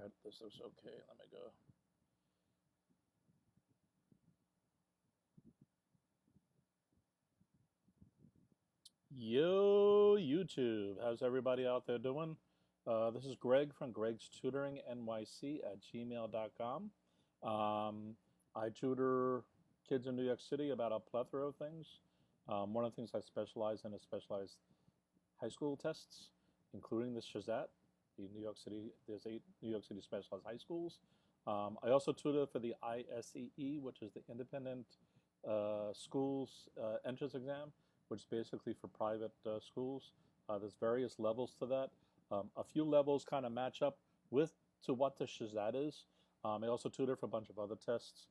All right, this is okay. Let me go. Yo, YouTube. How's everybody out there doing? This is Greg from GregsTutoringNYC at gmail.com. I tutor kids in New York City about a plethora of things. One of the things I specialize in is specialized high school tests, including the SHSAT. In New York City, there's 8 New York City specialized high schools. I also tutor for the ISEE, which is the Independent Schools Entrance Exam, which is basically for private schools. There's various levels to that. A few levels kind of match up to what the SHSAT is. I also tutor for a bunch of other tests,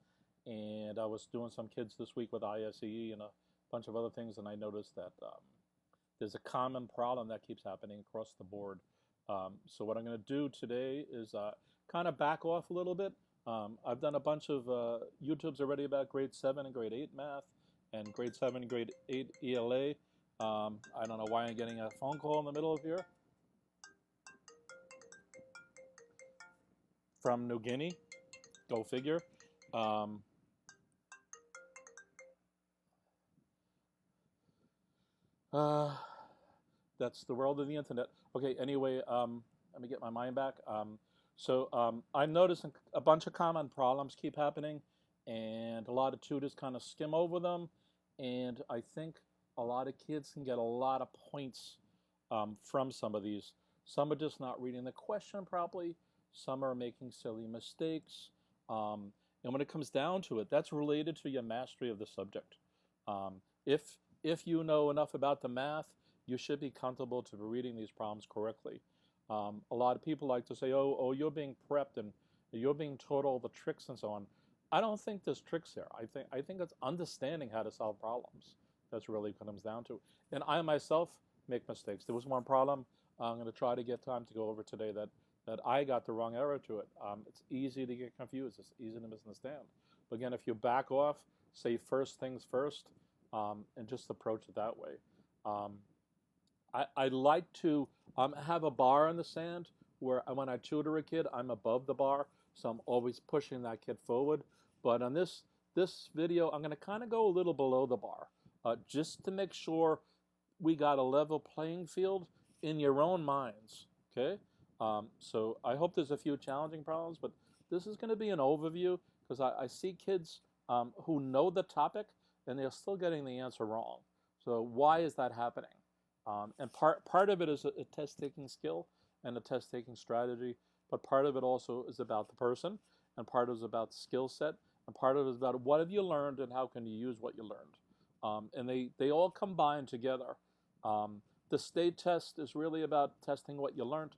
and I was doing some kids this week with ISEE and a bunch of other things, and I noticed that there's a common problem that keeps happening across the board. So what I'm going to do today is kind of back off a little bit. I've done a bunch of YouTubes already about grade 7 and grade 8 math and grade 7 and grade 8 ELA. I don't know why I'm getting a phone call in the middle of here. From New Guinea, go figure. That's the world of the internet. Okay, anyway, let me get my mind back. I'm noticing a bunch of common problems keep happening, and a lot of tutors kind of skim over them, and I think a lot of kids can get a lot of points from some of these. Some are just not reading the question properly. Some are making silly mistakes. And when it comes down to it, that's related to your mastery of the subject. If you know enough about the math, you should be comfortable to be reading these problems correctly. A lot of people like to say, oh, you're being prepped and you're being taught all the tricks and so on. I don't think there's tricks there. I think it's understanding how to solve problems. That's really what it comes down to. And I myself make mistakes. There was one problem I'm going to try to get time to go over today that I got the wrong error to it. It's easy to get confused. It's easy to misunderstand. But again, if you back off, say first things first, and just approach it that way. I like to have a bar in the sand where when I tutor a kid, I'm above the bar, so I'm always pushing that kid forward. But on this video, I'm going to kind of go a little below the bar, just to make sure we got a level playing field in your own minds, okay? So I hope there's a few challenging problems, but this is going to be an overview because I see kids who know the topic and they're still getting the answer wrong. So why is that happening? And part of it is a test-taking skill and a test-taking strategy, but part of it also is about the person, and part of it is about skill set, and part of it is about what have you learned and how can you use what you learned. And they all combine together. The state test is really about testing what you learned,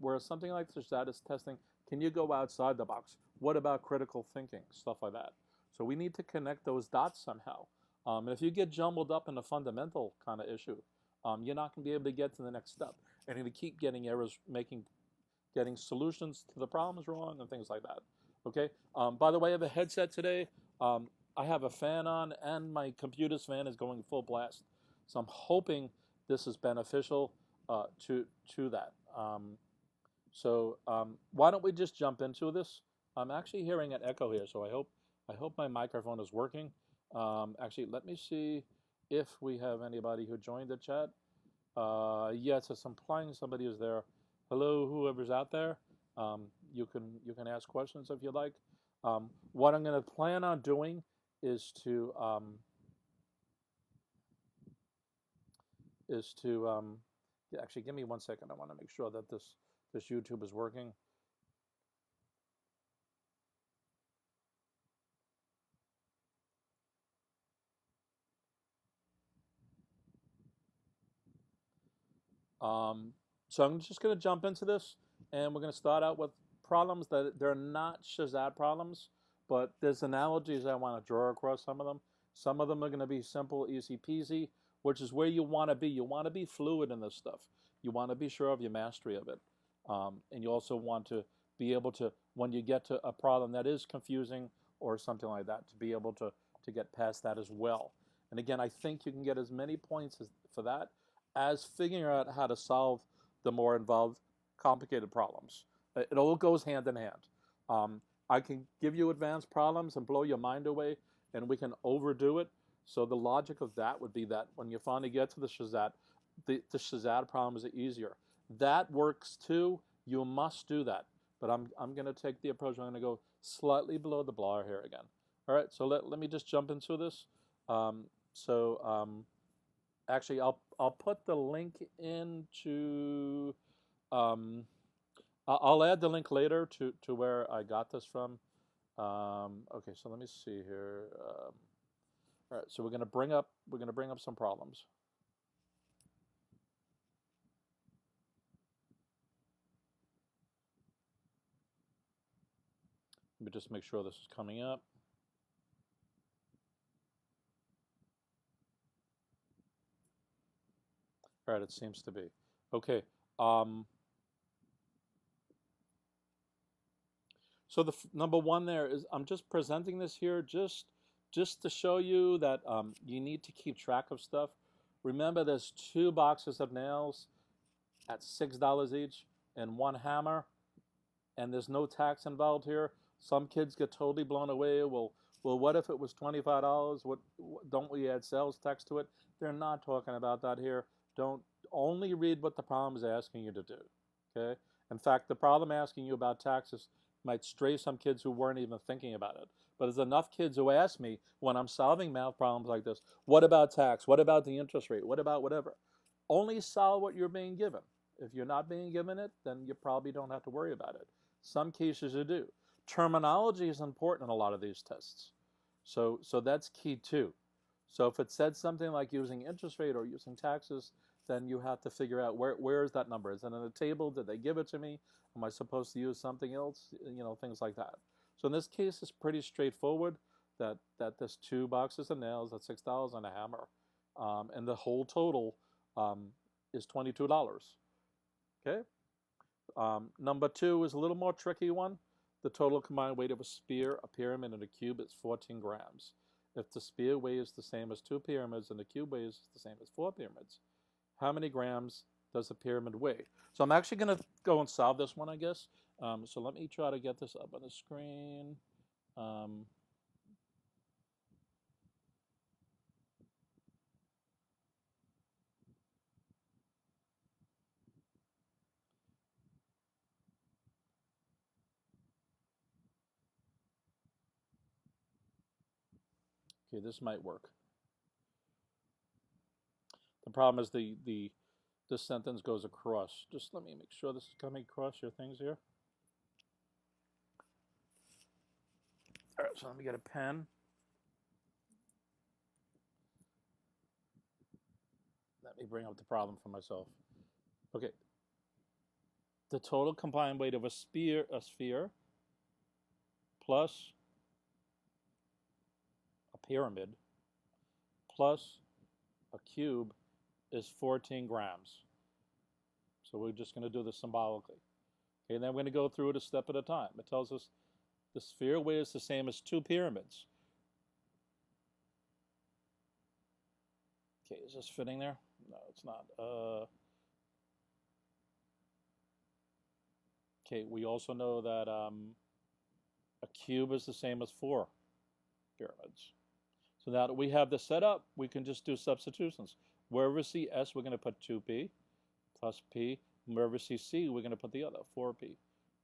whereas something like the SHSAT is testing, can you go outside the box? What about critical thinking? Stuff like that. So we need to connect those dots somehow. And if you get jumbled up in a fundamental kind of issue, you're not going to be able to get to the next step. And you're going to keep getting errors, getting solutions to the problems wrong and things like that. Okay? By the way, I have a headset today. I have a fan on, and my computer's fan is going full blast. So I'm hoping this is beneficial to that. Why don't we just jump into this? I'm actually hearing an echo here, so I hope my microphone is working. Actually, let me see if we have anybody who joined the chat. Yes, it's implying somebody is there. Hello, whoever's out there. You can ask questions if you like. What I'm going to plan on doing is to actually give me 1 second. I want to make sure that this YouTube is working. So I'm just going to jump into this, and we're going to start out with problems that they're not SHSAT problems, but there's analogies I want to draw across some of them. Some of them are going to be simple, easy peasy, which is where you want to be. You want to be fluid in this stuff. You want to be sure of your mastery of it. And you also want to be able to, when you get to a problem that is confusing or something like that, to be able to get past that as well. And again, I think you can get as many points for that as figuring out how to solve the more involved, complicated problems. It all goes hand in hand. I can give you advanced problems and blow your mind away, and we can overdo it. So the logic of that would be that when you finally get to the SHSAT, the SHSAT problems are easier. That works too. You must do that. But I'm going to take the approach. I'm going to go slightly below the bar here again. All right. So let me just jump into this. Actually, I'll put the link into. I'll add the link later to where I got this from. Okay, so let me see here. All right, so we're gonna bring up some problems. Let me just make sure this is coming up. All right, it seems to be. Okay. So the number one there is I'm just presenting this here just to show you that you need to keep track of stuff. Remember, there's 2 boxes of nails at $6 each and 1 hammer, and there's no tax involved here. Some kids get totally blown away. Well, what if it was $25? What don't we add sales tax to it? They're not talking about that here. Don't only read what the problem is asking you to do. Okay. In fact, the problem asking you about taxes might stray some kids who weren't even thinking about it. But there's enough kids who ask me when I'm solving math problems like this, what about tax? What about the interest rate? What about whatever? Only solve what you're being given. If you're not being given it, then you probably don't have to worry about it. Some cases you do. Terminology is important in a lot of these tests. So that's key too. So if it said something like using interest rate or using taxes, then you have to figure out where is that number? Is it in a table? Did they give it to me? Am I supposed to use something else? You know, things like that. So in this case, it's pretty straightforward that there's 2 boxes of nails at $6 and a hammer. And the whole total is $22. Okay? Number 2 is a little more tricky one. The total combined weight of a sphere, a pyramid, and a cube is 14 grams. If the sphere weighs the same as 2 pyramids and the cube weighs the same as 4 pyramids, how many grams does a pyramid weigh? So I'm actually going to go and solve this one, I guess. So let me try to get this up on the screen. Okay, this might work. The problem is this sentence goes across. Just let me make sure this is coming across your things here. All right, so let me get a pen. Let me bring up the problem for myself. Okay. The total combined weight of a sphere plus a pyramid plus a cube is 14 grams. So we're just going to do this symbolically. Okay, and then we're going to go through it a step at a time. It tells us the sphere weighs the same as 2 pyramids. Okay, is this fitting there? No, it's not. Okay, we also know that a cube is the same as 4 pyramids. So now that we have this set up, we can just do substitutions. Wherever we see S, we're going to put 2p plus p. Wherever we see C, we're going to put the other, 4p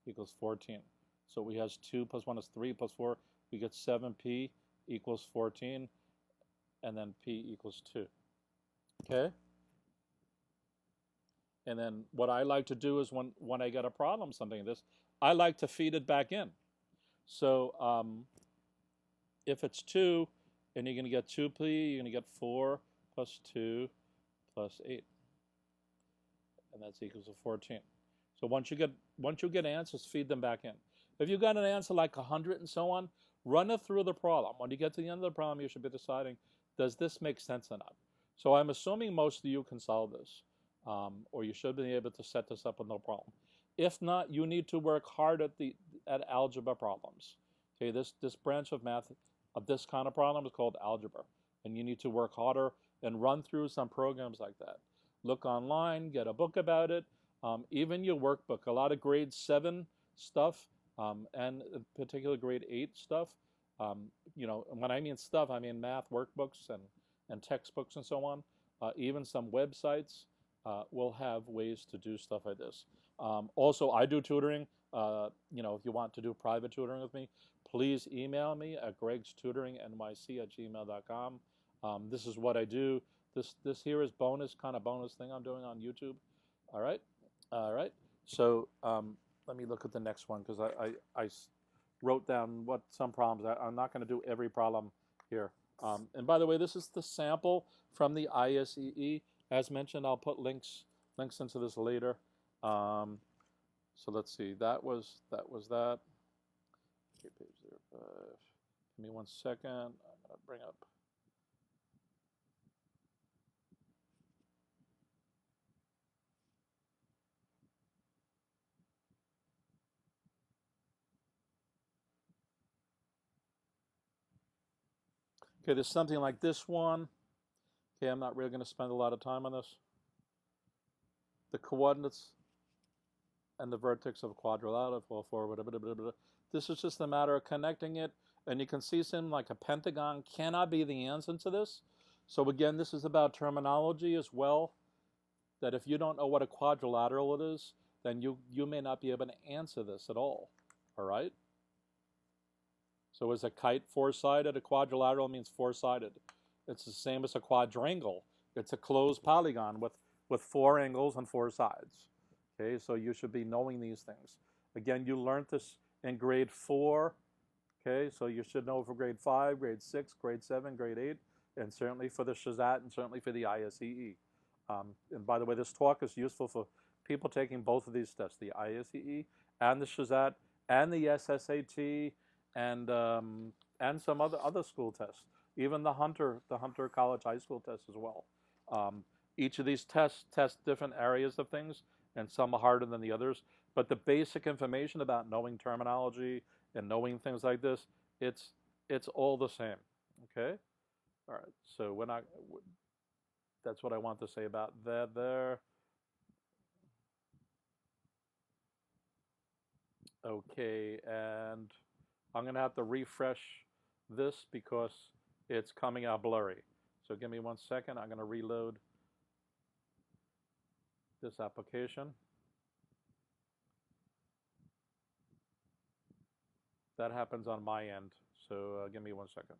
equals 14. So we have 2 plus 1 is 3 plus 4. We get 7p equals 14, and then p equals 2. Okay? And then what I like to do is when I get a problem, something like this, I like to feed it back in. So if it's 2, and you're going to get 2p, you're going to get 4 plus 2 plus 8. And that's equals to 14. So once you get answers, feed them back in. If you got an answer like 100 and so on, run it through the problem. When you get to the end of the problem, you should be deciding, does this make sense or not? So I'm assuming most of you can solve this, or you should be able to set this up with no problem. If not, you need to work hard at algebra problems. Okay, this branch of math of this kind of problem is called algebra, and you need to work harder and run through some programs like that. Look online, get a book about it, even your workbook. A lot of grade 7 stuff, and in particular grade 8 stuff. When I mean stuff, I mean math workbooks and textbooks and so on. Even some websites will have ways to do stuff like this. Also, I do tutoring. If you want to do private tutoring with me, please email me at GregsTutoringNYC@gmail.com. This is what I do. This here is bonus thing I'm doing on YouTube. All right, all right. So let me look at the next one because I wrote down what some problems. I'm not going to do every problem here. And by the way, this is the sample from the ISEE. As mentioned, I'll put links into this later. So let's see. That was that. Okay, page 05. Give me 1 second. I'm going to bring up. Okay, there's something like this one. Okay, I'm not really going to spend a lot of time on this. The coordinates and the vertex of a quadrilateral fall forward. This is just a matter of connecting it, and you can see something like a pentagon cannot be the answer to this. So again, this is about terminology as well, that if you don't know what a quadrilateral it is, then you may not be able to answer this at all right? So is a kite four-sided? A quadrilateral means four-sided. It's the same as a quadrangle. It's a closed polygon with 4 angles and 4 sides. Okay, so you should be knowing these things. Again, you learned this in grade 4. Okay, so you should know for grade 5, grade 6, grade 7, grade 8, and certainly for the SHSAT and certainly for the ISEE. And by the way, this talk is useful for people taking both of these tests, the ISEE and the SHSAT and the SSAT and some other school tests, even the Hunter College High School test as well. Each of these tests test different areas of things, and some are harder than the others. But the basic information about knowing terminology and knowing things like this, it's all the same. Okay, all right. So we're not. That's what I want to say about that there. Okay, and I'm going to have to refresh this because it's coming out blurry. So give me 1 second. I'm going to reload this application. That happens on my end. So give me 1 second.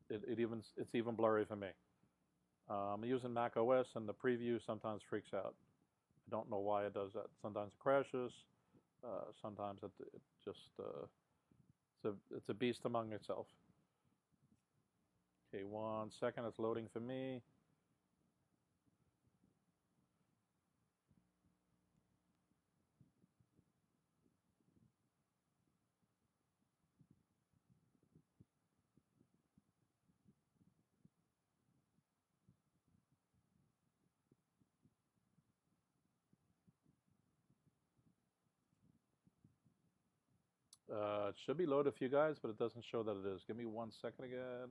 It's even blurry for me. I'm using Mac OS, and the preview sometimes freaks out. I don't know why it does that. Sometimes it crashes. Sometimes it just it's a beast among itself. Okay, 1 second. It's loading for me. It should be loaded for you guys, but it doesn't show that it is. Give me 1 second again.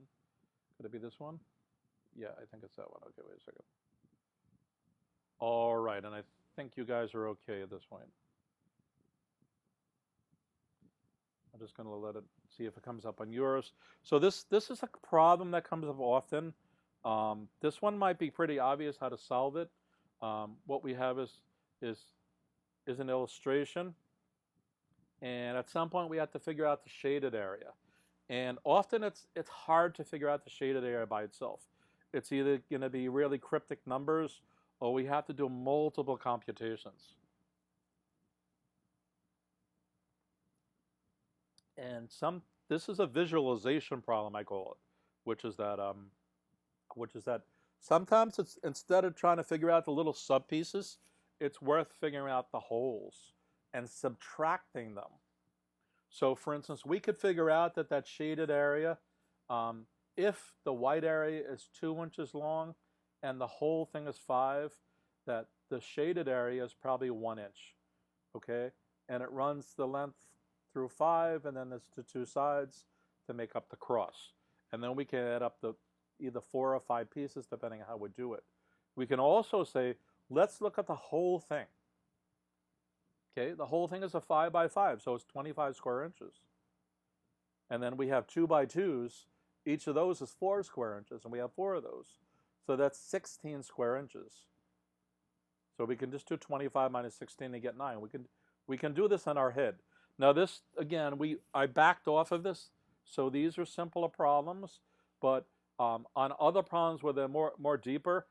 Could it be this one? Yeah, I think it's that one. Okay, wait a second. All right, and I think you guys are okay at this point. I'm just going to let it see if it comes up on yours. So this is a problem that comes up often. This one might be pretty obvious how to solve it. What we have is an illustration. And at some point, we have to figure out the shaded area. And often, it's hard to figure out the shaded area by itself. It's either going to be really cryptic numbers, or we have to do multiple computations. And this is a visualization problem, I call it, which is that sometimes it's, instead of trying to figure out the little subpieces, it's worth figuring out the wholes and subtracting them. So for instance, we could figure out that shaded area, if the white area is 2 inches long and the whole thing is 5, that the shaded area is probably 1 inch, okay? And it runs the length through 5, and then there's the 2 sides to make up the cross. And then we can add up the either 4 or 5 pieces, depending on how we do it. We can also say, let's look at the whole thing. Okay, the whole thing is a 5 by 5, so it's 25 square inches. And then we have 2 by 2s. Each of those is 4 square inches, and we have 4 of those. So that's 16 square inches. So we can just do 25 minus 16 to get 9. We can do this in our head. Now this, again, I backed off of this, so these are simpler problems, but on other problems where they're more deeper,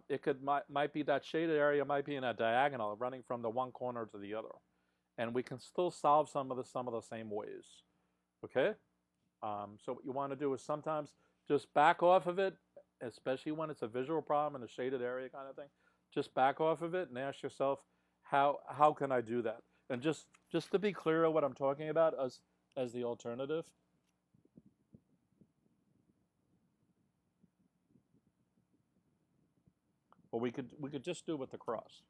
it might be that shaded area might be in a diagonal running from the one corner to the other. And we can still solve some of the same ways. Okay? So what you want to do is sometimes just back off of it, especially when it's a visual problem in a shaded area kind of thing. Just back off of it and ask yourself, how can I do that? And just to be clear on what I'm talking about as the alternative. Or we could just do with the cross.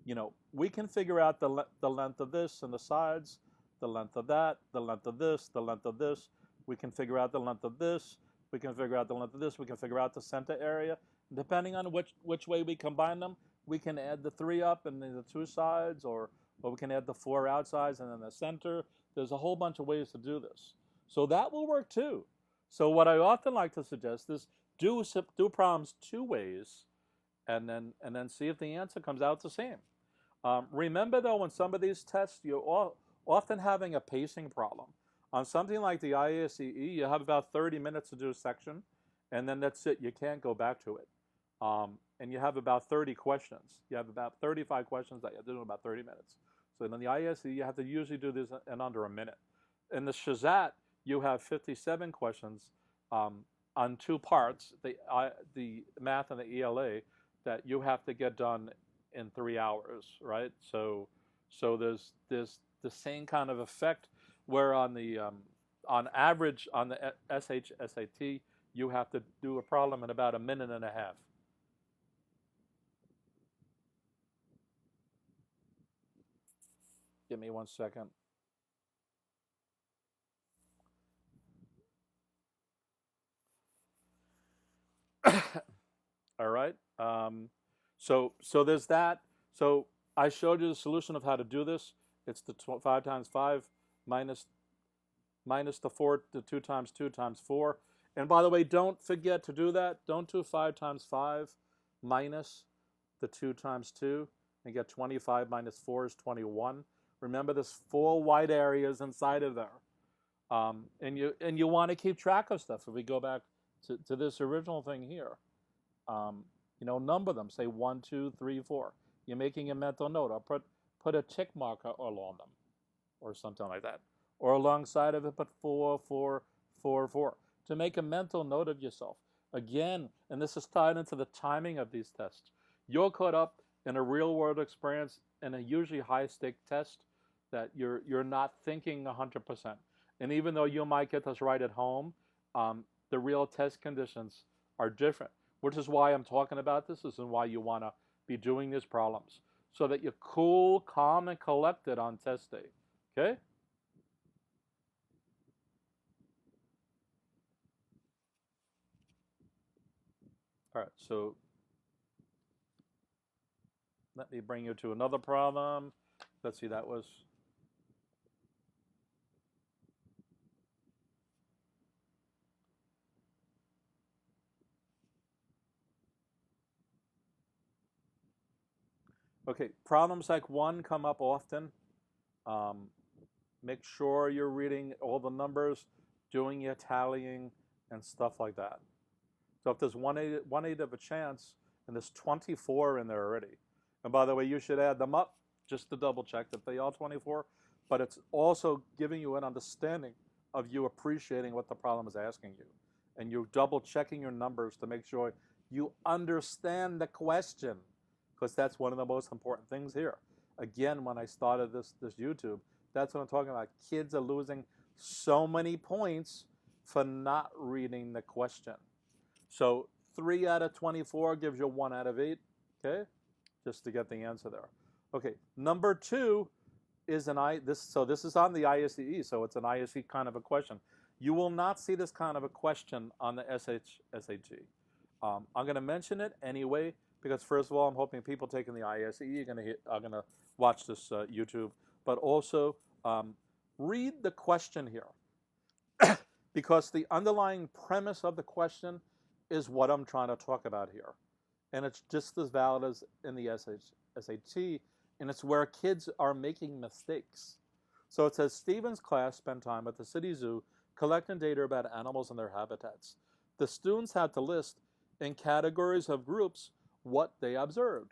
You know, we can figure out the length of this and the sides, the length of that, the length of this, the length of this. We can figure out the length of this. We can figure out the length of this. We can figure out the center area. And depending on which way we combine them, we can add the 3 up and then the 2 sides, or we can add the 4 outsides and then the center. There's a whole bunch of ways to do this. So that will work too. So what I often like to suggest is do problems 2 ways and then see if the answer comes out the same. Remember though, in some of these tests, you're often having a pacing problem. On something like the ISEE, you have about 30 minutes to do a section, and then that's it. You can't go back to it. And you have about 30 questions. You have about 35 questions that you have to do in about 30 minutes. So in the ISEE, you have to usually do this in under a minute. In the SHSAT, you have 57 questions on 2 parts, the math and the ELA, that you have to get done in 3 hours, right? So there's the same kind of effect where on average on the SHSAT, you have to do a problem in about a minute and a half. Give me 1 second. All right. So there's that. So I showed you the solution of how to do this. It's the 5 times 5 minus the 4, the 2 times 2 times 4. And by the way, don't forget to do that. Don't do 5 times 5 minus the 2 times 2 and get 25 minus 4 is 21. Remember, there's 4 white areas inside of there. And you want to keep track of stuff. If we go back to this original thing here, you know, number them. Say 1, 2, 3, 4. You're making a mental note. I'll put a tick marker along them, or something like that. Or alongside of it, put 4, 4, 4, 4. To make a mental note of yourself. Again, and this is tied into the timing of these tests. You're caught up in a real-world experience in a usually high-stake test that you're not thinking 100%. And even though you might get this right at home, the real test conditions are different, which is why I'm talking about this. This is why you want to be doing these problems, so that you're cool, calm, and collected on test day. Okay? All right, so let me bring you to another problem. Let's see, that was... Okay, problems like 1 come up often. Make sure you're reading all the numbers, doing your tallying, and stuff like that. So if there's 1/8 of a chance, and there's 24 in there already. And by the way, you should add them up just to double check that they are 24, but it's also giving you an understanding of you appreciating what the problem is asking you. And you're double checking your numbers to make sure you understand the question, because that's one of the most important things here. Again, when I started this YouTube, that's what I'm talking about. Kids are losing so many points for not reading the question. So 3 out of 24 gives you 1 out of 8, okay? Just to get the answer there. Okay, number 2, is this is on the ISEE, so it's an ISEE kind of a question. You will not see this kind of a question on the SHSAT. I'm going to mention it anyway because first of all, I'm hoping people taking the ISEE are going to watch this YouTube, but also read the question here because the underlying premise of the question is what I'm trying to talk about here, and it's just as valid as in the SHSAT. And it's where kids are making mistakes. So it says, Stephen's class spent time at the city zoo collecting data about animals and their habitats. The students had to list in categories of groups what they observed.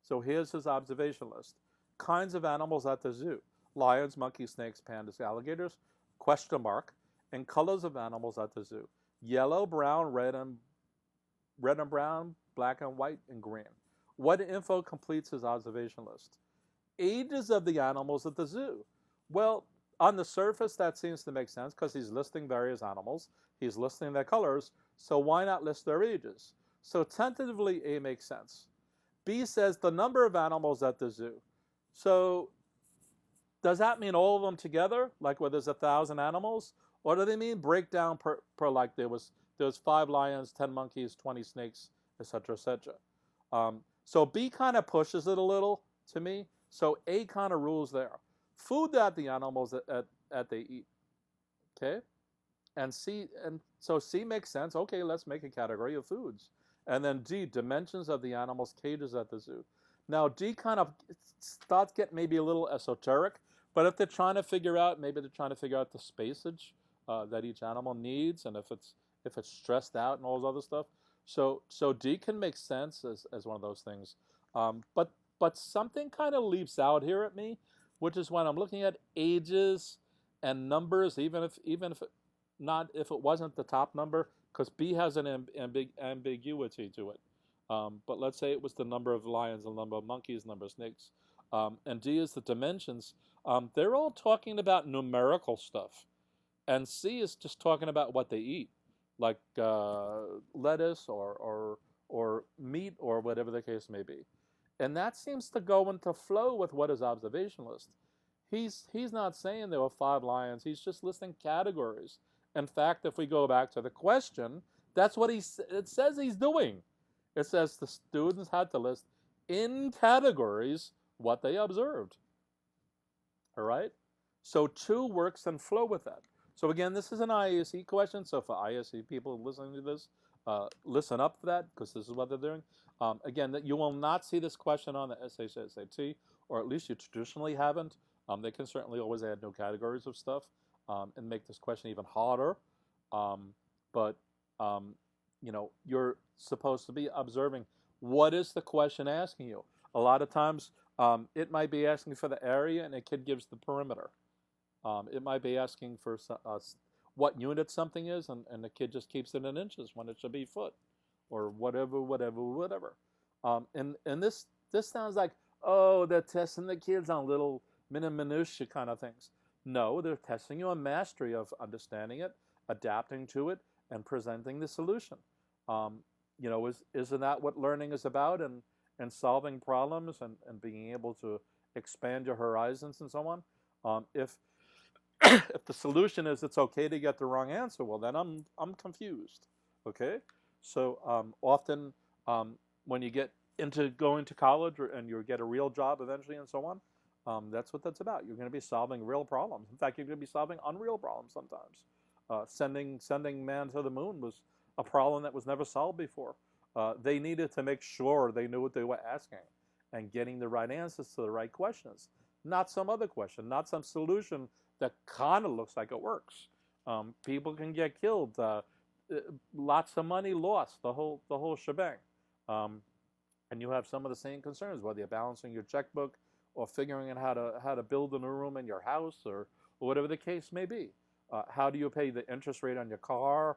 So here's his observation list. Kinds of animals at the zoo: lions, monkeys, snakes, pandas, alligators, question mark, and colors of animals at the zoo: yellow, brown, red and brown, black and white, and green. What info completes his observation list? Ages of the animals at the zoo. Well, on the surface, that seems to make sense because he's listing various animals. He's listing their colors, so why not list their ages? So tentatively, A makes sense. B says the number of animals at the zoo. So does that mean all of them together, like where there's 1,000 animals? Or do they mean breakdown per like there was 5 lions, 10 monkeys, 20 snakes, etc., etc.? So B kind of pushes it a little to me. So A kind of rules there. Food that the animals that they eat. Okay? And so C makes sense. Okay, let's make a category of foods. And then D, dimensions of the animals' cages at the zoo. Now D kind of starts getting maybe a little esoteric, but if they're trying to figure out, maybe they're trying to figure out the spacage that each animal needs, and if it's stressed out and all this other stuff. So D can make sense as one of those things, but something kind of leaps out here at me, which is when I'm looking at ages and numbers, even if it wasn't the top number, because B has an ambiguity to it. But let's say it was the number of lions, the number of monkeys, the number of snakes, and D is the dimensions. They're all talking about numerical stuff, and C is just talking about what they eat, like lettuce or meat or whatever the case may be. And that seems to go into flow with what his observation list. He's not saying there were 5 lions. He's just listing categories. In fact, if we go back to the question, that's what it says he's doing. It says the students had to list in categories what they observed. All right? So 2 works in flow with that. So again, this is an ISE question. So for ISE people listening to this, listen up for that because this is what they're doing. Again, that you will not see this question on the SHSAT, or at least you traditionally haven't. They can certainly always add new categories of stuff and make this question even harder. But you know, you're supposed to be observing what is the question asking you. A lot of times, it might be asking for the area, and the kid gives the perimeter. It might be asking for what unit something is, and the kid just keeps it in inches when it should be foot, or whatever. And this sounds like, oh, they're testing the kids on little minutia kind of things. No, they're testing you on mastery of understanding it, adapting to it, and presenting the solution. You know, isn't that what learning is about, and solving problems and being able to expand your horizons and so on? If the solution is it's okay to get the wrong answer, well, then I'm confused. Okay, so often when you get into going to college and you get a real job eventually and so on, that's what that's about. You're going to be solving real problems. In fact, you're going to be solving unreal problems sometimes. Sending man to the moon was a problem that was never solved before. They needed to make sure they knew what they were asking and getting the right answers to the right questions, not some other question, not some solution that kind of looks like it works. People can get killed, lots of money lost, the whole shebang. And you have some of the same concerns, whether you're balancing your checkbook or figuring out how to build a new room in your house or whatever the case may be. How do you pay the interest rate on your car,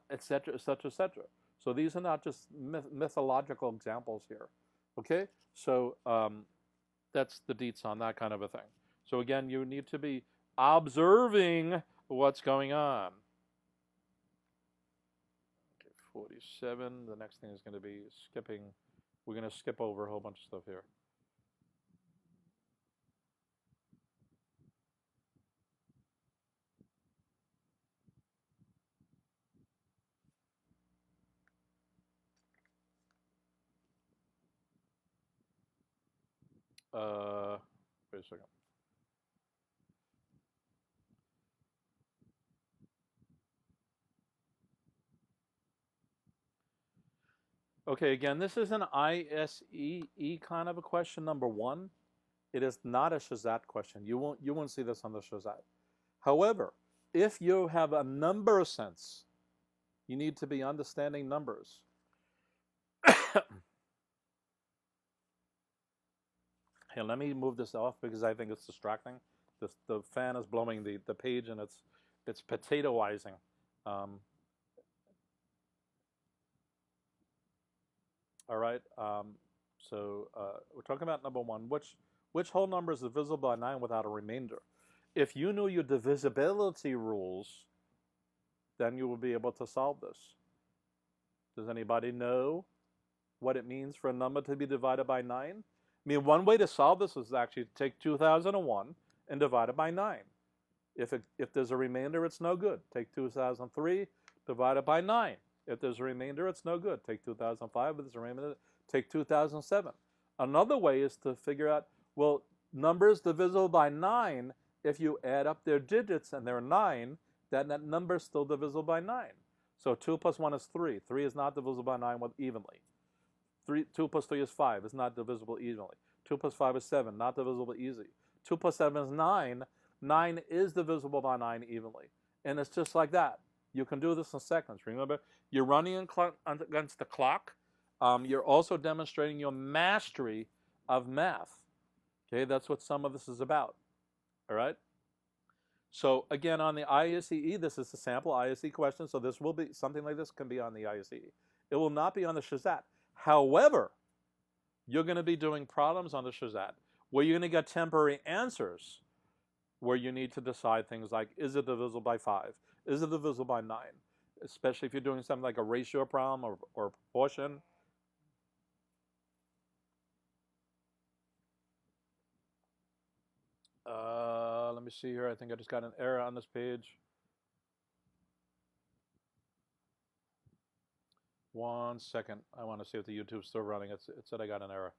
et cetera, et cetera, et cetera. So these are not just mythological examples here. Okay, so that's the deets on that kind of a thing. So again, you need to be observing what's going on. Okay, 47. The next thing is going to be skipping. We're going to skip over a whole bunch of stuff here. Wait a second. Okay, again, this is an ISEE kind of a question, number one. It is not a SHSAT question. You won't see this on the SHSAT. However, if you have a number sense, you need to be understanding numbers. Here, let me move this off because I think it's distracting. The fan is blowing the page and it's potatoizing. All right, so we're talking about number one. Which whole number is divisible by 9 without a remainder? If you knew your divisibility rules, then you will be able to solve this. Does anybody know what it means for a number to be divided by 9? I mean, one way to solve this is actually to take 2001 and divide it by 9. If there's a remainder, it's no good. Take 2003, divide it by 9. If there's a remainder, it's no good. Take 2005, if there's a remainder, take 2007. Another way is to figure out, well, numbers divisible by 9, if you add up their digits and they're 9, then that number is still divisible by 9. So 2 plus 1 is 3. 3 is not divisible by 9 evenly. 2 plus 3 is 5. It's not divisible evenly. 2 plus 5 is 7. Not divisible easily. 2 plus 7 is 9. 9 is divisible by 9 evenly. And it's just like that. You can do this in seconds. Remember, you're running against the clock. You're also demonstrating your mastery of math. Okay, that's what some of this is about. All right? So again, on the ISEE, this is a sample ISEE question, so this will be, something like this can be on the ISEE. It will not be on the SHSAT. However, you're going to be doing problems on the SHSAT where you're going to get temporary answers where you need to decide things like, is it divisible by 5? Is it divisible by 9? Especially if you're doing something like a ratio problem or proportion. Let me see here. I think I just got an error on this page. One second. I want to see if the YouTube's still running. It said I got an error.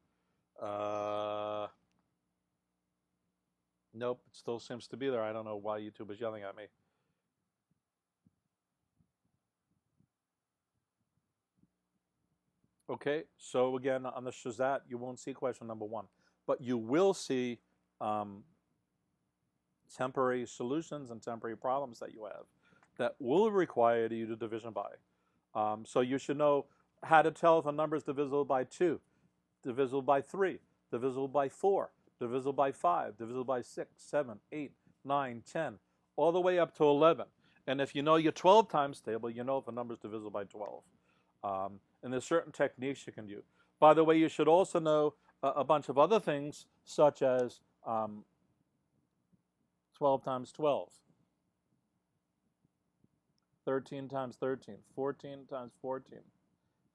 Nope, it still seems to be there. I don't know why YouTube is yelling at me. Okay, so again, on the SHSAT, you won't see question number 1, but you will see temporary solutions and temporary problems that you have that will require you to division by. So you should know how to tell if a number is divisible by 2, divisible by 3, divisible by 4, divisible by 5, divisible by 6, 7, 8, 9, 10, all the way up to 11. And if you know your 12 times table, you know if a number is divisible by 12. And there's certain techniques you can do. By the way, you should also know a bunch of other things, such as 12 times 12, 13 times 13, 14 times 14,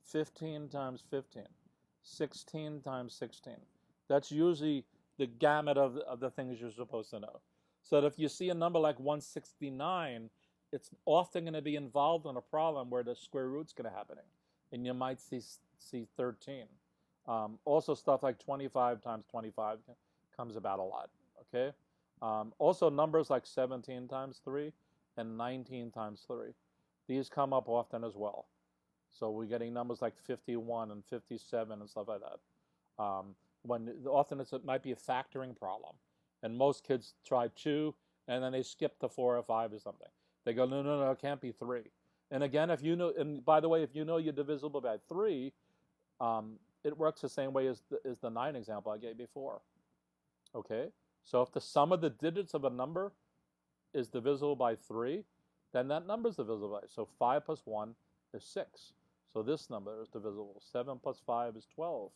15 times 15, 16 times 16. That's usually the gamut of the things you're supposed to know. So that if you see a number like 169, it's often going to be involved in a problem where the square root's going to happen. And you might see 13. Also stuff like 25 times 25 comes about a lot, okay? Also numbers like 17 times 3 and 19 times 3. These come up often as well. So we're getting numbers like 51 and 57 and stuff like that. Often it might be a factoring problem. And most kids try 2 and then they skip to 4 or 5 or something. They go, no, it can't be 3. And again, if you know, and by the way, if you know you're divisible by 3, it works the same way as the 9 example I gave before. Okay? So if the sum of the digits of a number is divisible by 3, then that number is divisible by. So 5 plus 1 is 6. So this number is divisible. 7 plus 5 is 12.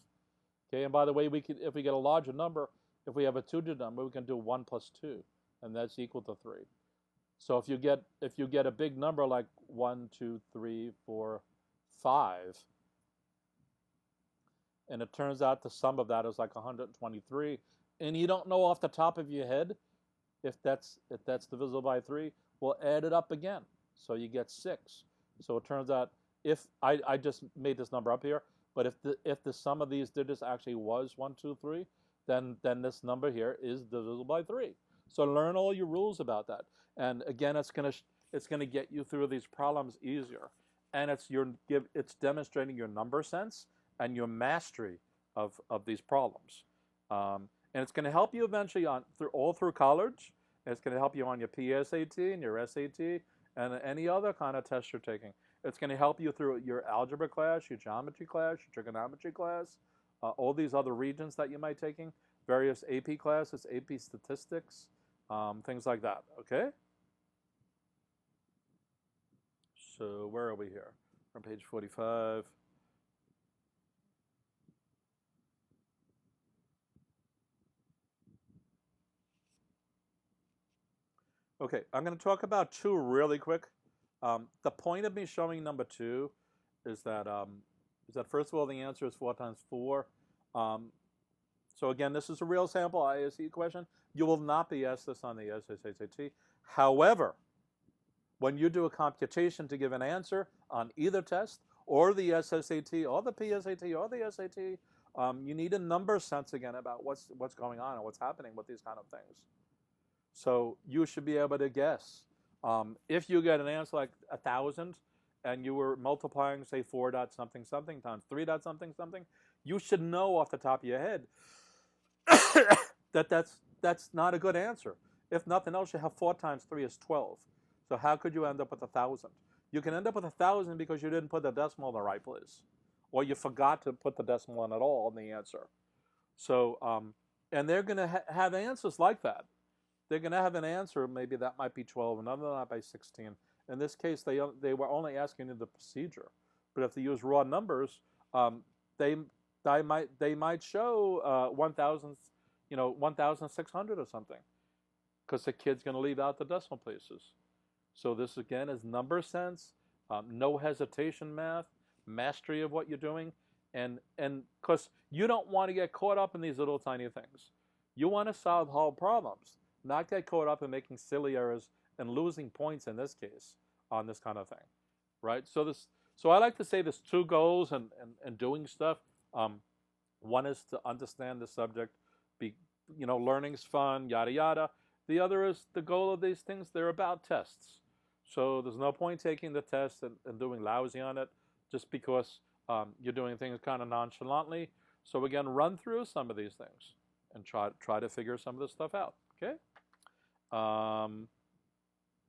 Okay, and by the way, if we get a larger number, if we have a 2-digit number, we can do 1 plus 2, and that's equal to 3. So if you get a big number like 1, 2, 3, 4, 5, and it turns out the sum of that is like 123, and you don't know off the top of your head if that's divisible by 3, well, add it up again. So you get 6. So it turns out if I just made this number up here, but if the sum of these digits actually was 1, 2, 3, then this number here is divisible by 3. So learn all your rules about that. And again, it's gonna get you through these problems easier. And it's demonstrating your number sense and your mastery of these problems. And it's going to help you eventually all through college. It's going to help you on your PSAT and your SAT and any other kind of test you're taking. It's going to help you through your algebra class, your geometry class, your trigonometry class, all these other regions that you might be taking, various AP classes, AP statistics, things like that, okay? So where are we here? We're on page 45. Okay, I'm going to talk about 2 really quick. The point of me showing number 2 is that first of all, the answer is 4 times 4. So again, this is a real sample ISEE question. You will not be asked this on the SSAT. However, when you do a computation to give an answer on either test or the SSAT or the PSAT or the SAT, you need a number sense again about what's going on and what's happening with these kind of things. So you should be able to guess. If you get an answer like 1,000 and you were multiplying, say, 4 dot something something times 3 dot something something, you should know off the top of your head that that's not a good answer. If nothing else, you have 4 times 3 is 12. So how could you end up with 1,000? You can end up with 1,000 because you didn't put the decimal in the right place, or you forgot to put the decimal in at all in the answer. So, and they're going to have answers like that. They're going to have an answer, maybe that might be 12, another might be 16. In this case, they were only asking you the procedure. But if they use raw numbers, they might show 1,000, 1,600 or something, because the kid's going to leave out the decimal places. So this again is number sense, no hesitation math, mastery of what you're doing, and because you don't want to get caught up in these little tiny things. You want to solve whole problems, not get caught up in making silly errors and losing points in this case on this kind of thing, right? So I like to say there's 2 goals and doing stuff. One is to understand the subject, learning's fun, yada yada. The other is the goal of these things, they're about tests. So there's no point taking the test and doing lousy on it just because you're doing things kind of nonchalantly. So again, run through some of these things and try to figure some of this stuff out, okay?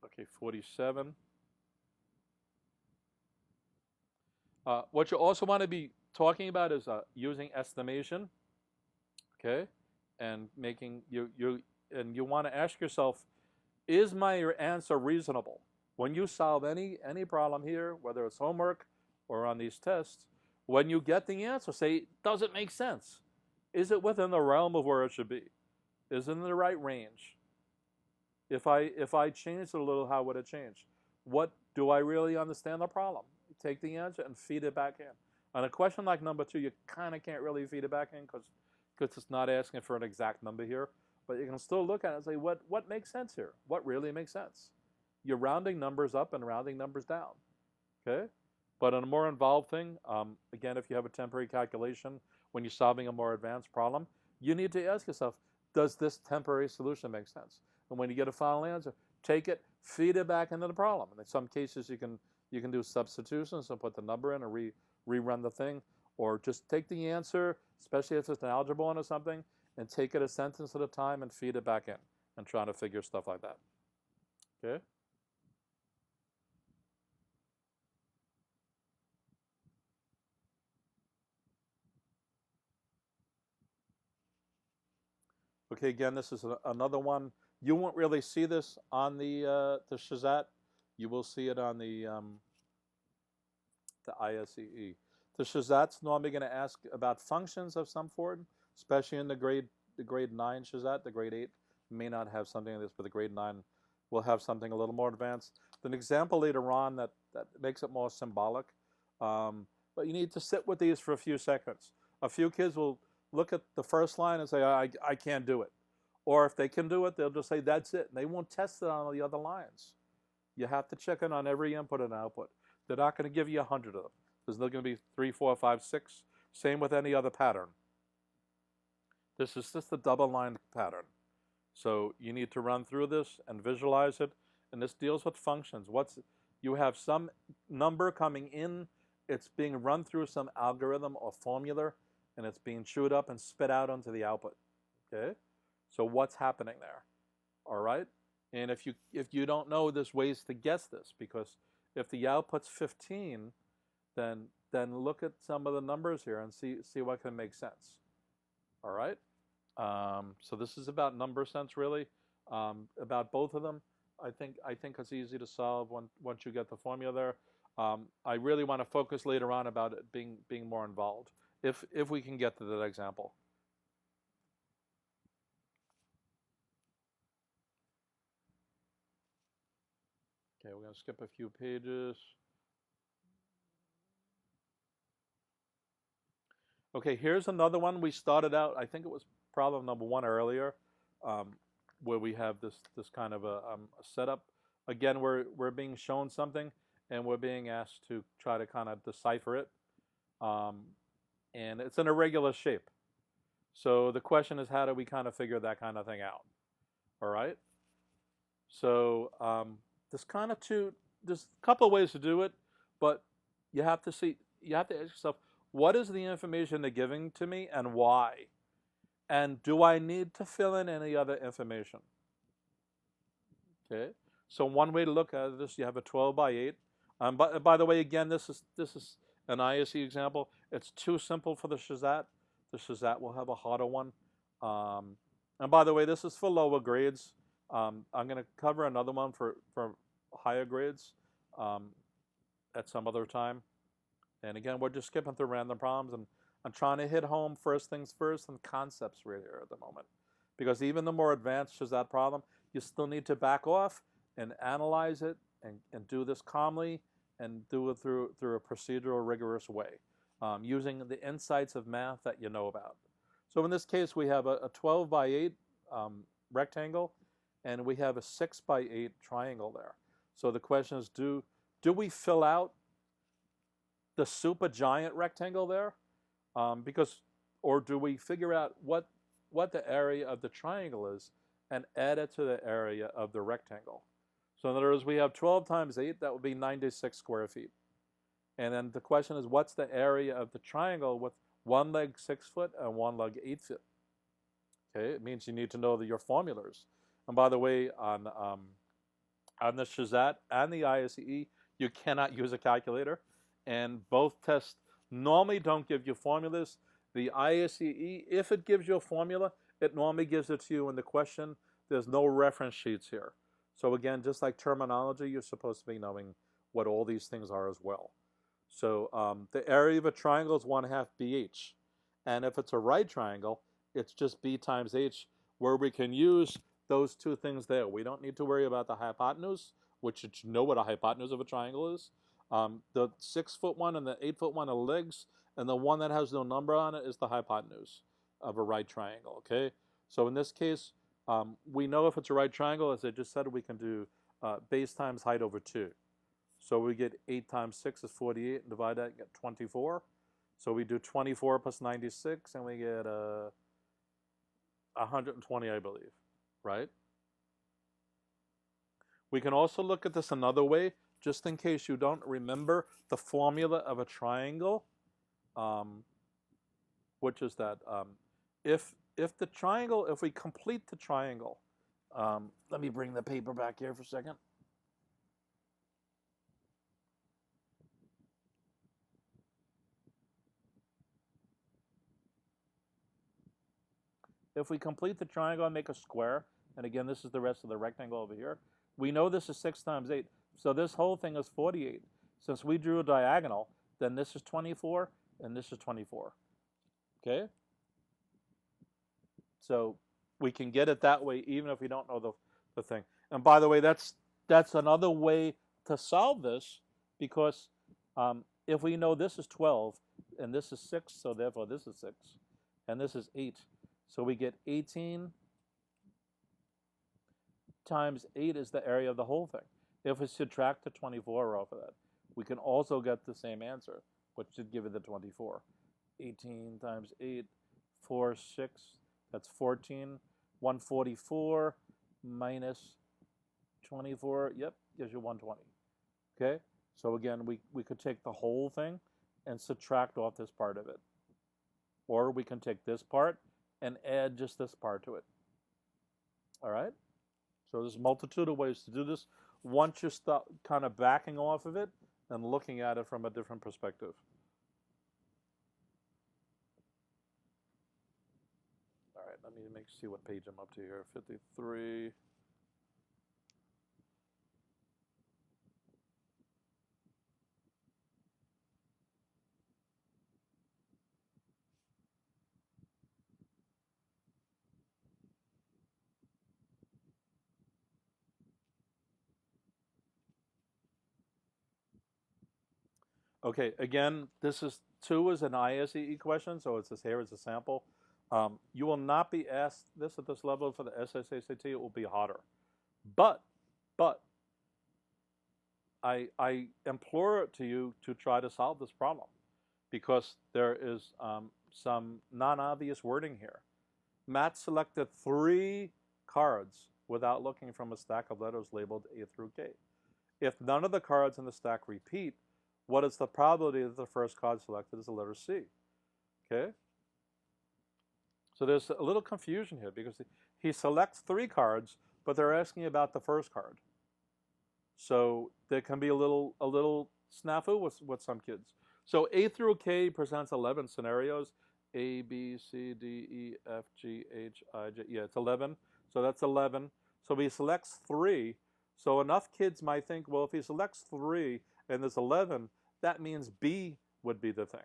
Okay, 47. What you also want to be talking about is using estimation, okay? And making you want to ask yourself, is my answer reasonable? When you solve any problem here, whether it's homework or on these tests, when you get the answer, say, does it make sense? Is it within the realm of where it should be? Is it in the right range? If I changed it a little, how would it change? What do I really understand the problem? Take the answer and feed it back in. On a question like number 2, you kind of can't really feed it back in because it's not asking for an exact number here. But you can still look at it and say, what makes sense here? What really makes sense? You're rounding numbers up and rounding numbers down, okay? But on a more involved thing, again, if you have a temporary calculation, when you're solving a more advanced problem, you need to ask yourself, does this temporary solution make sense? And when you get a final answer, take it, feed it back into the problem. And in some cases, you can do substitutions and put the number in and rerun the thing, or just take the answer, especially if it's an algebra one or something, and take it a sentence at a time and feed it back in and try to figure stuff like that, okay? Okay, again, this is another one. You won't really see this on the SHSAT. You will see it on the ISEE. The SHSAT's normally going to ask about functions of some form, especially in the grade 9 SHSAT. The grade 8 may not have something like this, but the grade 9 will have something a little more advanced. An example later on that makes it more symbolic. But you need to sit with these for a few seconds. A few kids will look at the first line and say, I can't do it. Or if they can do it, they'll just say, that's it. And they won't test it on the other lines. You have to check in on every input and output. They're not going to give you 100 of them. There's not going to be 3, 4, 5, 6. Same with any other pattern. This is just a double-line pattern. So you need to run through this and visualize it. And this deals with functions. You have some number coming in, it's being run through some algorithm or formula, and it's being chewed up and spit out onto the output. Okay? So what's happening there? All right? And if you don't know, there's ways to guess this, because if the output's 15, then look at some of the numbers here and see what can make sense. All right? So this is about number sense, really, about both of them. I think it's easy to solve once you get the formula there. I really want to focus later on about it being more involved, if we can get to that example. Okay, we're going to skip a few pages. Okay, here's another one. We started out, I think it was problem number 1 earlier, where we have this kind of a setup. Again, we're being shown something, and we're being asked to try to kind of decipher it. And it's an irregular shape. So the question is, how do we kind of figure that kind of thing out? All right? So there's a couple of ways to do it, but you have to ask yourself, what is the information they're giving to me and why? And do I need to fill in any other information? Okay, so one way to look at this, you have a 12 by 8. By the way, again, this is an ISEE example. It's too simple for the SHSAT. The SHSAT will have a harder one. And by the way, this is for lower grades. I'm going to cover another one for higher grades at some other time. And again, we're just skipping through random problems, and I'm trying to hit home first things first and concepts really here at the moment. Because even the more advanced SHSAT problem, you still need to back off and analyze it and do this calmly and do it through a procedural, rigorous way, using the insights of math that you know about. So in this case, we have a 12 by 8 rectangle, and we have a 6 by 8 triangle there. So the question is, do we fill out the super giant rectangle there? Or do we figure out what the area of the triangle is and add it to the area of the rectangle? So in other words, we have 12 times 8, that would be 96 square feet. And then the question is, what's the area of the triangle with one leg 6 foot and one leg 8 foot? Okay, it means you need to know your formulas. And by the way, on the SHSAT and the ISEE, you cannot use a calculator. And both tests normally don't give you formulas. The ISEE, if it gives you a formula, it normally gives it to you in the question. There's no reference sheets here. So again, just like terminology, you're supposed to be knowing what all these things are as well. So the area of a triangle is 1/2 BH. And if it's a right triangle, it's just B times H, where we can use those two things there. We don't need to worry about the hypotenuse, which you know what a hypotenuse of a triangle is. The 6 foot one and the 8 foot one are legs, and the one that has no number on it is the hypotenuse of a right triangle, okay? So in this case, we know if it's a right triangle, as I just said, we can do base times height over 2. So we get 8 times 6 is 48, and divide that and get 24. So we do 24 plus 96, and we get 120, I believe, right? We can also look at this another way, just in case you don't remember the formula of a triangle, which is that if we complete the triangle, let me bring the paper back here for a second. If we complete the triangle and make a square, and again, this is the rest of the rectangle over here, we know this is 6 times 8. So this whole thing is 48. Since we drew a diagonal, then this is 24, and this is 24. Okay? So we can get it that way even if we don't know the thing. And by the way, that's another way to solve this, because if we know this is 12, and this is 6, so therefore this is 6, and this is 8. So we get 18 times 8 is the area of the whole thing. If we subtract the 24 off of that, we can also get the same answer, which should give it the 24. 18 times 8, 4, 6. That's 14. 144 minus 24, yep, gives you 120. Okay, so again, we could take the whole thing and subtract off this part of it. Or we can take this part and add just this part to it. All right? So there's a multitude of ways to do this once you start kind of backing off of it and looking at it from a different perspective. All right, let me see what page I'm up to here. 53. Okay, again, this is 2 is an ISEE question, so it's this here is a sample. You will not be asked this at this level for the SSAT. It will be hotter. But I implore to you to try to solve this problem because there is some non-obvious wording here. Matt selected 3 cards without looking from a stack of letters labeled A through K. If none of the cards in the stack repeat, what is the probability that the first card selected is the letter C? Okay? So there's a little confusion here because he selects 3 cards, but they're asking about the first card. So there can be a little snafu with some kids. So A through K presents 11 scenarios. A, B, C, D, E, F, G, H, I, J. Yeah, it's 11. So that's 11. So he selects 3. So enough kids might think, well, if he selects 3 and there's 11, that means B would be the thing.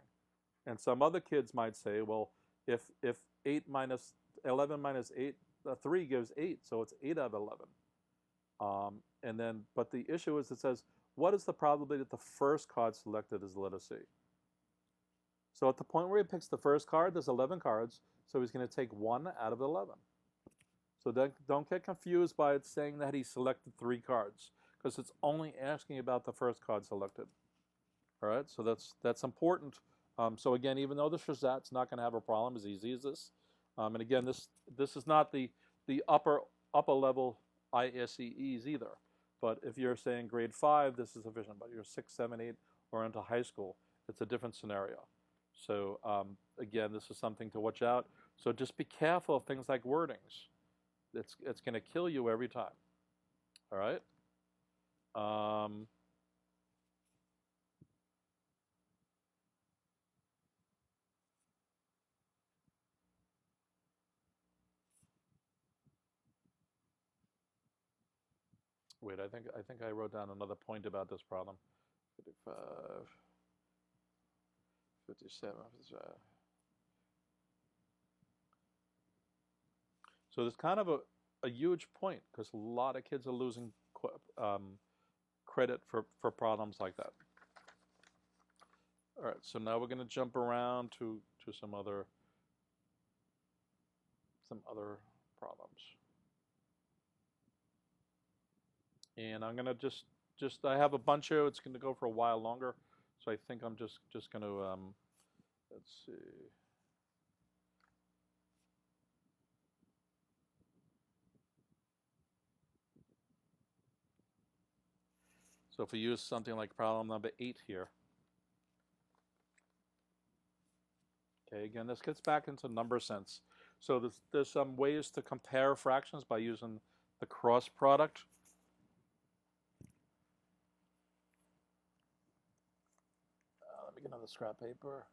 And some other kids might say, well, if 11 minus 8, 3 gives 8, so it's 8 out of 11. And then, but the issue is it says, what is the probability that the first card selected is the letter C? So at the point where he picks the first card, there's 11 cards, so he's going to take 1 out of 11. So don't get confused by it saying that he selected 3 cards, because it's only asking about the first card selected. All right, so that's important. So again, even though the SHSAT's not going to have a problem as easy as this, and again, this is not the upper level ISEEs either. But if you're saying grade 5, this is sufficient. But you're 6, 7, 8, or into high school, it's a different scenario. So again, this is something to watch out. So just be careful of things like wordings. It's going to kill you every time. All right. Wait, I think I wrote down another point about this problem. 55, 57. So there's kind of a huge point because a lot of kids are losing credit for problems like that. All right, so now we're going to jump around to some other problems. And I'm going to just I have a bunch of, it's going to go for a while longer. So I think I'm just going to, let's see. So if we use something like problem number 8 here. Okay, again, this gets back into number sense. So there's some ways to compare fractions by using the cross product. Let me get another scrap paper.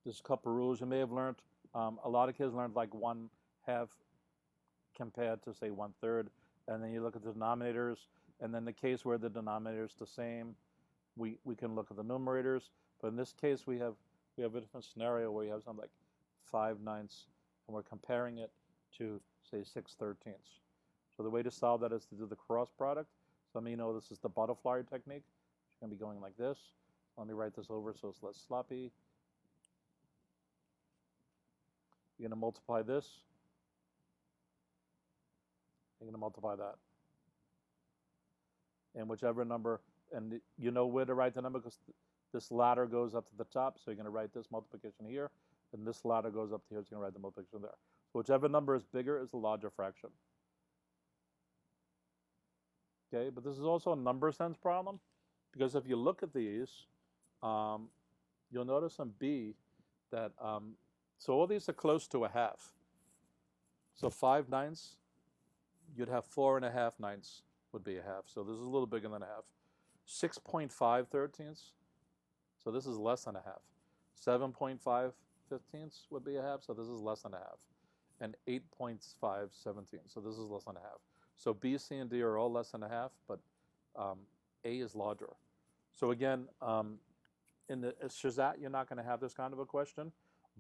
There's a couple rules you may have learned. A lot of kids learned like 1/2 compared to say 1/3, and then you look at the denominators, and then the case where the denominator is the same, we can look at the numerators. But in this case, we have a different scenario where you have something like 5/9, and we're comparing it to say 6/13. So the way to solve that is to do the cross product. So let me know this is the butterfly technique. It's going to be going like this. Let me write this over so it's less sloppy. You're going to multiply this. You're going to multiply that. And whichever number, and you know where to write the number because This ladder goes up to the top, so you're going to write this multiplication here, and this ladder goes up to here, so you're going to write the multiplication there. So whichever number is bigger is the larger fraction. Okay, but this is also a number sense problem, because if you look at these, you'll notice on B that, so all these are close to a half. So 5/9, you'd have 4.5/9 would be a half. So this is a little bigger than a half. 6.5/13, so this is less than a half. 7.5/15 would be a half, so this is less than a half. And 8.5/17, so this is less than a half. So B, C, and D are all less than a half, but A is larger. So again, in the SHSAT, you're not going to have this kind of a question.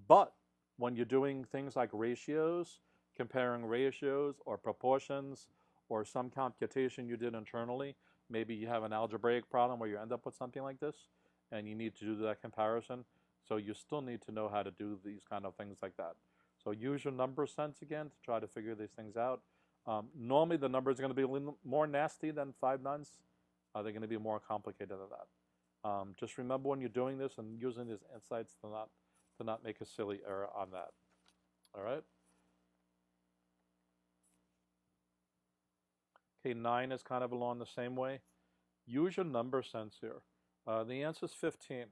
But when you're doing things like ratios, comparing ratios or proportions or some computation you did internally, maybe you have an algebraic problem where you end up with something like this and you need to do that comparison. So you still need to know how to do these kind of things like that. So use your number sense again to try to figure these things out. Normally the numbers are going to be a little more nasty than 5/9. They're going to be more complicated than that. Just remember when you're doing this and using these insights to not make a silly error on that. All right? Okay, 9 is kind of along the same way. Use your number sense here. The answer is 15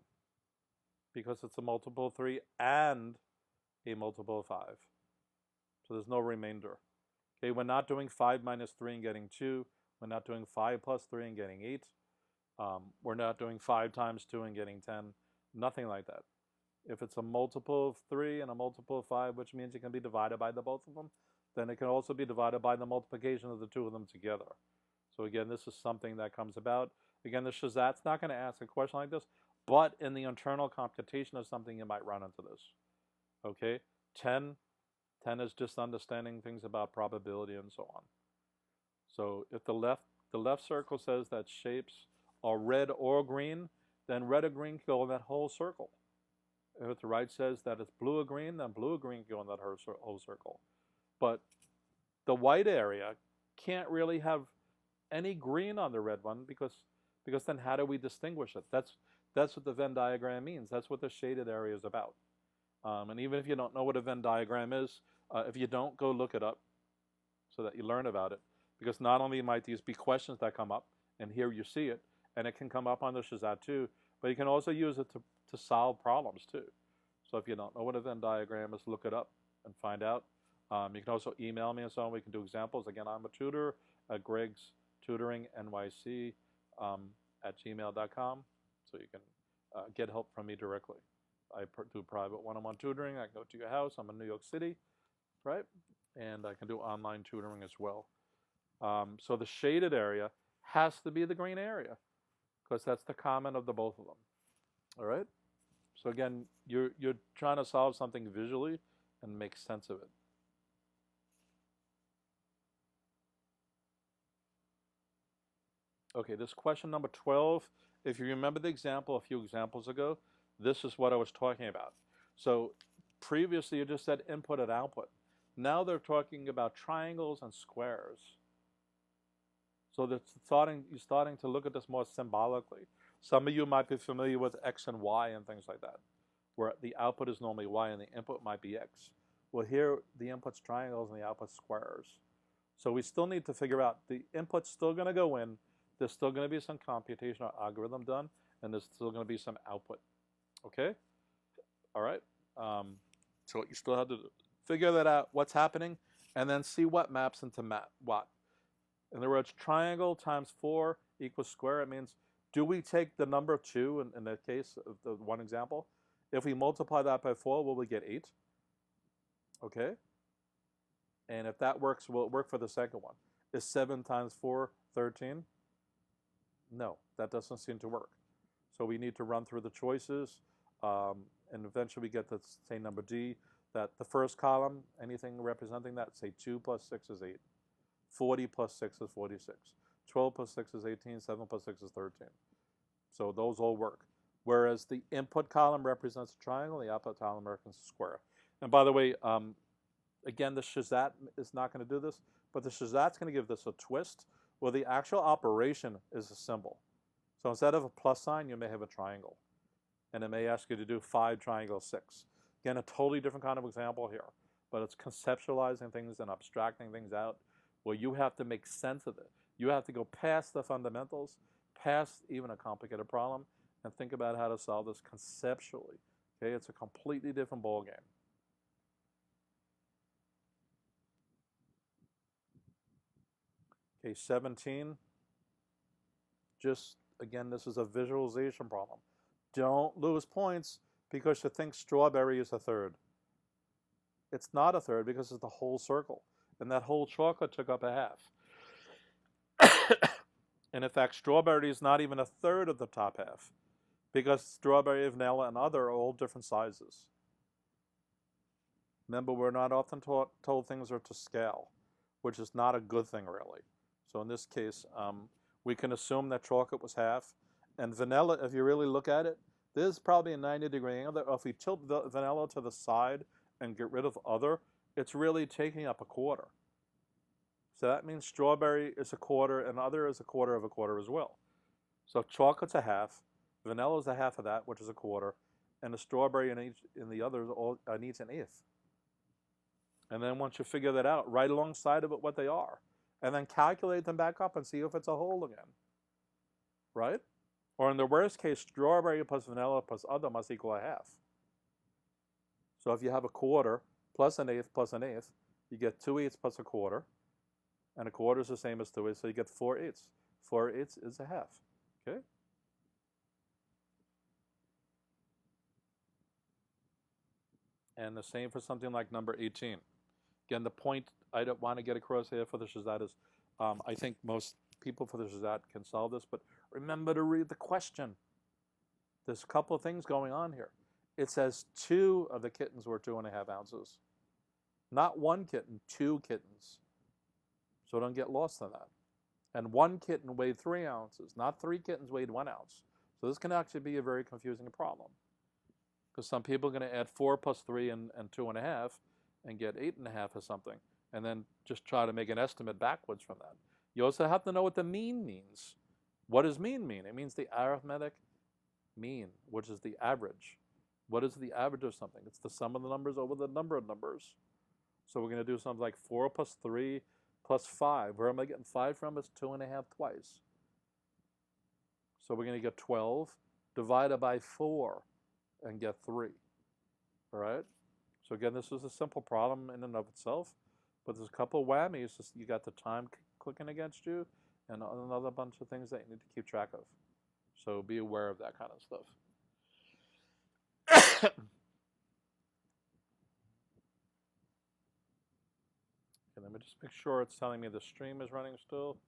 because it's a multiple of 3 and a multiple of 5. So there's no remainder. Okay, we're not doing 5 minus 3 and getting 2. We're not doing 5 plus 3 and getting 8. We're not doing 5 times 2 and getting 10. Nothing like that. If it's a multiple of 3 and a multiple of 5, which means it can be divided by the both of them, then it can also be divided by the multiplication of the two of them together. So again, this is something that comes about. Again, the SHSAT's not going to ask a question like this, but in the internal computation of something, you might run into this. Okay, 10 is just understanding things about probability and so on. So if the left circle says that shapes are red or green, then red or green can go in that whole circle. If the right says that it's blue or green, then blue or green can go in that whole circle. But the white area can't really have any green on the red one because then how do we distinguish it? That's what the Venn diagram means. That's what the shaded area is about. And even if you don't know what a Venn diagram is, if you don't, go look it up so that you learn about it. Because not only might these be questions that come up, and here you see it, and it can come up on the SHSAT too, but you can also use it to solve problems too. So if you don't know what a Venn diagram is, look it up and find out. You can also email me and so on. We can do examples. Again, I'm a tutor at GregsTutoringNYC at gmail.com. So you can get help from me directly. I do private one-on-one tutoring. I can go to your house. I'm in New York City, right? And I can do online tutoring as well. So the shaded area has to be the green area because that's the common of the both of them. All right? So again, you're trying to solve something visually and make sense of it. Okay, this question number 12, if you remember the example a few examples ago, this is what I was talking about. So previously you just said input and output. Now they're talking about triangles and squares. So you're starting to look at this more symbolically. Some of you might be familiar with X and Y and things like that, where the output is normally Y and the input might be X. Well, here the input's triangles and the output's squares. So we still need to figure out the input's still going to go in. There's still going to be some computation or algorithm done, and there's still going to be some output. Okay? All right? So you still have to figure that out, what's happening, and then see what maps into what. In other words, triangle times 4 equals square. It means, do we take the number 2 in the case of the one example? If we multiply that by 4, will we get 8? Okay? And if that works, will it work for the second one? Is 7 times 4 13? No, that doesn't seem to work. So we need to run through the choices, and eventually we get the same number D, that the first column, anything representing that, say 2 plus 6 is 8. 40 plus 6 is 46. 12 plus 6 is 18. 7 plus 6 is 13. So those all work. Whereas the input column represents a triangle, the output column represents a square. And by the way, again, the SHSAT is not going to do this, but the SHSAT's going to give this a twist where the actual operation is a symbol. So instead of a plus sign, you may have a triangle. and it may ask you to do 5 triangle 6. Again, a totally different kind of example here, but it's conceptualizing things and abstracting things out where you have to make sense of it. You have to go past the fundamentals, past even a complicated problem, and think about how to solve this conceptually. Okay, it's a completely different ballgame. Okay, 17. Just, again, this is a visualization problem. Don't lose points because you think strawberry is a third. It's not a third because it's the whole circle. And that whole chocolate took up a half. And in fact, strawberry is not even a third of the top half because strawberry, vanilla, and other are all different sizes. Remember, we're not often told things are to scale, which is not a good thing, really. So in this case, we can assume that chocolate was half. And vanilla, if you really look at it, this is probably a 90-degree angle. If we tilt the vanilla to the side and get rid of other, it's really taking up a quarter. So that means strawberry is a quarter and other is a quarter of a quarter as well. So chocolate's a half, vanilla is a half of that, which is a quarter, and the strawberry and the others all needs an eighth. And then once you figure that out, right alongside of it what they are, and then calculate them back up and see if it's a whole again, right? Or in the worst case, strawberry plus vanilla plus other must equal a half. So if you have a quarter plus an eighth, you get 2/8 plus a quarter, and a quarter is the same as 2/8, so you get 4/8. 4/8 is a half, okay? And the same for something like number 18. Again, the point I don't want to get across here for the SHSAT is, I think most people for the SHSAT can solve this, but remember to read the question. There's a couple of things going on here. It says 2 of the kittens were 2.5 ounces. Not 1 kitten, 2 kittens. So don't get lost in that. And 1 kitten weighed 3 ounces, not 3 kittens weighed 1 ounce. So this can actually be a very confusing problem. Because some people are going to add 4 plus 3 and 2.5 and get 8.5 or something, and then just try to make an estimate backwards from that. You also have to know what the mean means. What does mean mean? It means the arithmetic mean, which is the average. What is the average of something? It's the sum of the numbers over the number of numbers. So we're going to do something like 4 plus 3 plus 5. Where am I getting 5 from? It's 2.5 twice. So we're going to get 12 divided by 4 and get 3. All right? So again, this is a simple problem in and of itself, but there's a couple of whammies. You got the time clicking against you and another bunch of things that you need to keep track of. So be aware of that kind of stuff. Okay, let me just make sure it's telling me the stream is running still.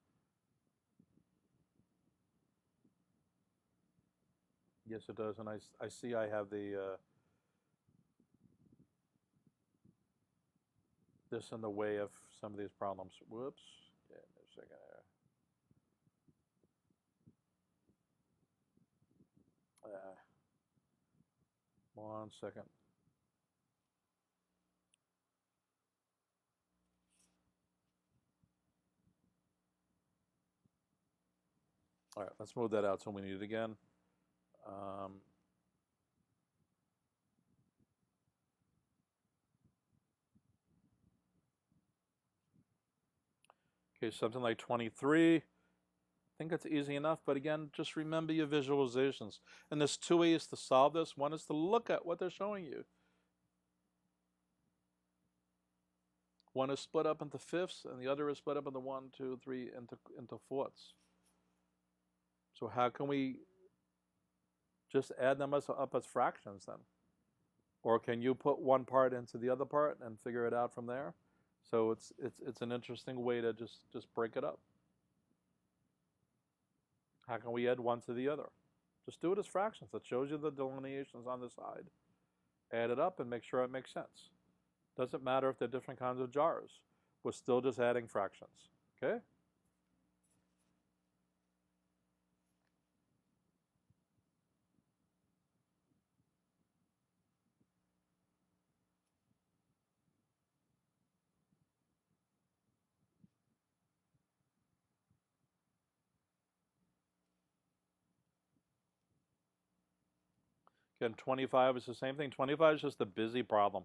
Yes, it does, and I see I have the this in the way of some of these problems. Whoops. Yeah, a second here. 1 second. All right, let's move that out so we need it again. Okay, something like 23. I think it's easy enough, but again, just remember your visualizations. And there's 2 ways to solve this. One is to look at what they're showing you. One is split up into fifths, and the other is split up into 1, 2, 3, into fourths. So how can we just add them up as fractions then? Or can you put one part into the other part and figure it out from there? So it's an interesting way to just break it up. How can we add one to the other? Just do it as fractions. That shows you the delineations on the side. Add it up and make sure it makes sense. Doesn't matter if they're different kinds of jars. We're still just adding fractions, okay? Again, 25 is the same thing. 25 is just a busy problem.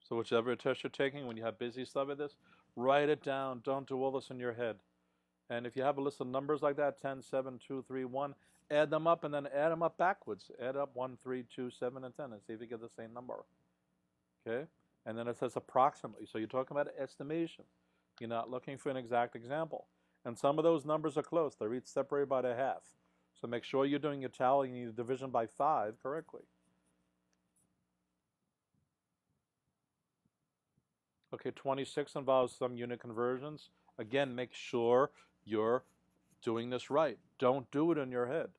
So whichever test you're taking, when you have busy stuff like this, write it down. Don't do all this in your head. And if you have a list of numbers like that, 10, 7, 2, 3, 1, add them up and then add them up backwards. Add up 1, 3, 2, 7, and 10 and see if you get the same number. Okay? And then it says approximately. So you're talking about estimation. You're not looking for an exact example. And some of those numbers are close. They're each separated by a half. So make sure you're doing your tally and your division by 5 correctly. Okay, 26 involves some unit conversions. Again, make sure you're doing this right. Don't do it in your head.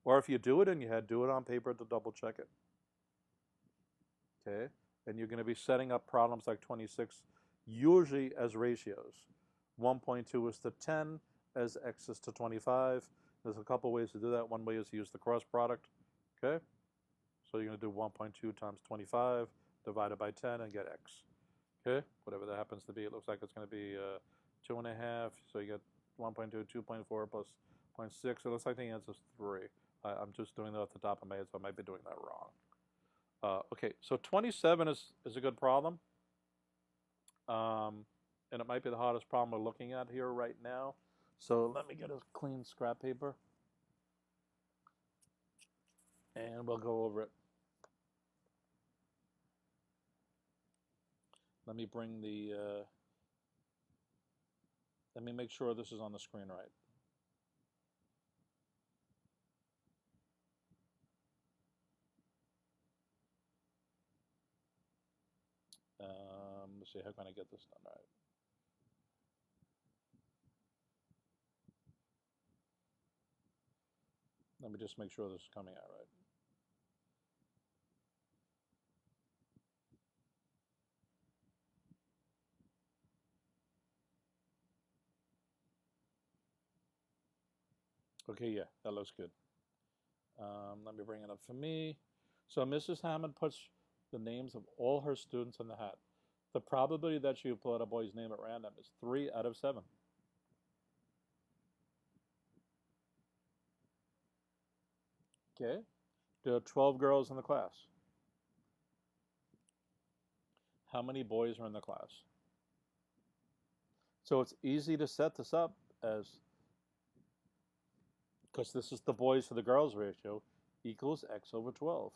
Or if you do it in your head, do it on paper to double check it. Okay? And you're going to be setting up problems like 26 usually as ratios. 1.2 is to 10 as x is to 25. There's a couple ways to do that. One way is to use the cross product. Okay? So you're going to do 1.2 times 25 divided by 10 and get x. Okay? Whatever that happens to be. It looks like it's going to be 2.5. So you get 1.2, 2.4 plus 0.6. It looks like the answer is 3. I'm just doing that off the top of my head, so I might be doing that wrong. Okay, so 27 is a good problem. And it might be the hardest problem we're looking at here right now. So let me get a clean scrap paper. And we'll go over it. Let me bring the, let me make sure this is on the screen right. Let's see, how can I get this done right? Let me just make sure this is coming out right. Okay, yeah, that looks good. Let me bring it up for me. So Mrs. Hammond puts the names of all her students in the hat. The probability that she will pull out a boy's name at random is 3 out of 7. Okay, there are 12 girls in the class. How many boys are in the class? So it's easy to set this up as, because this is the boys to the girls ratio, equals x over 12.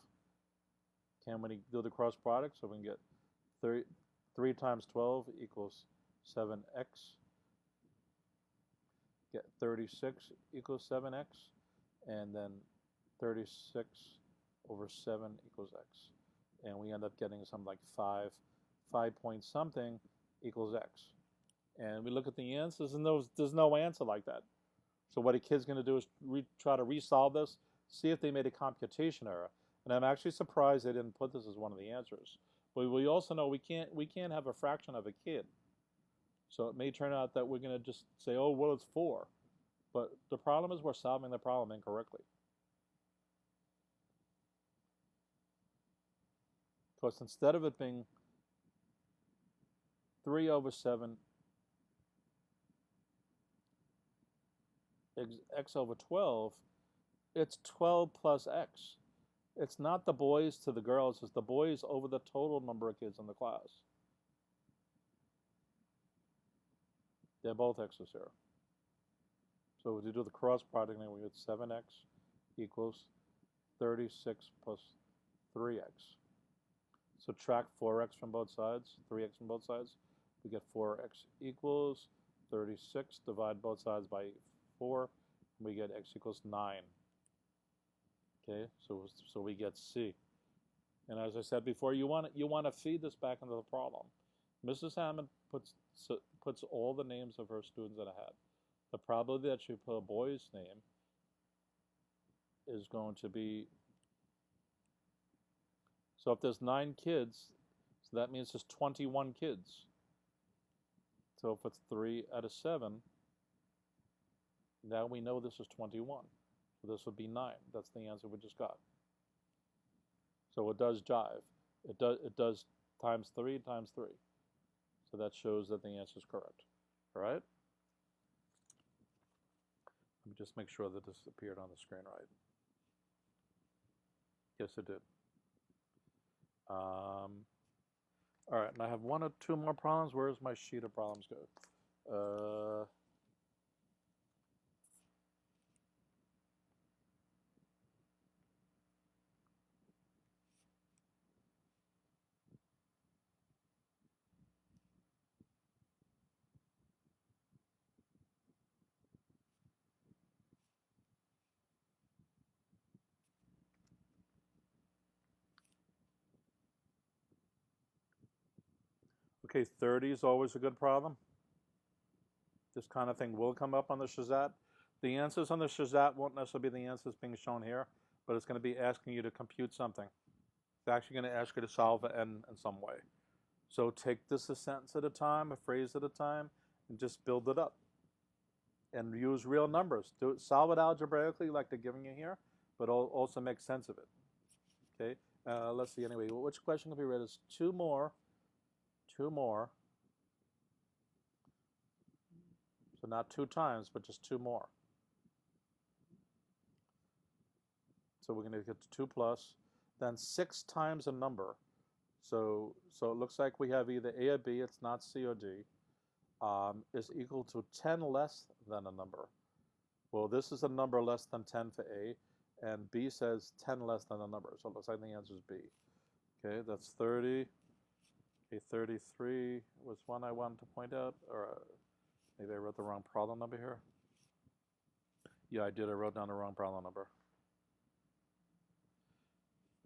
Can we do the cross product so we can get 3 times 12 equals 7x. Get 36 equals 7x. And then 36 over 7 equals x. And we end up getting something like 5 point something equals x. And we look at the answers, and there's no answer like that. So what a kid's going to do is try to resolve this, see if they made a computation error. And I'm actually surprised they didn't put this as one of the answers. But we also know we can't have a fraction of a kid. So it may turn out that we're going to just say, oh, well, it's 4. But the problem is we're solving the problem incorrectly. Because instead of it being 3 over 7 x over 12, it's 12 plus x. It's not the boys to the girls, it's the boys over the total number of kids in the class. They're both x's here. So if you do the cross product, then we get 7x equals 36 plus 3x. Subtract 4x from both sides, 3x from both sides. We get 4x equals 36. Divide both sides by 4. We get x equals 9. Okay, so we get C. And as I said before, you want to feed this back into the problem. Mrs. Hammond puts all the names of her students in a hat. The probability that she put a boy's name is going to be, so if there's 9 kids, so that means there's 21 kids. So if it's 3 out of 7, now we know this is 21. So this would be 9. That's the answer we just got. So it does jive. It does times 3 times 3. So that shows that the answer is correct. All right? Let me just make sure that this appeared on the screen right. Yes, it did. All right, and I have one or two more problems. Where's my sheet of problems go? Okay, 30 is always a good problem. This kind of thing will come up on the SHSAT. The answers on the SHSAT won't necessarily be the answers being shown here, but it's going to be asking you to compute something. It's actually going to ask you to solve an n in some way. So take this a sentence at a time, a phrase at a time, and just build it up. And use real numbers. Solve it algebraically like they're giving you here, but also make sense of it. Okay, let's see anyway. Which question can be read as two more. So not 2 times, but just 2 more. So we're going to get to 2 plus, then 6 times a number. So it looks like we have either A or B, it's not C or D, is equal to 10 less than a number. Well, this is a number less than 10 for A, and B says 10 less than a number. So it looks like the answer is B. Okay, that's 30. Okay, 33 was one I wanted to point out, or maybe I wrote the wrong problem number here. Yeah, I did. I wrote down the wrong problem number.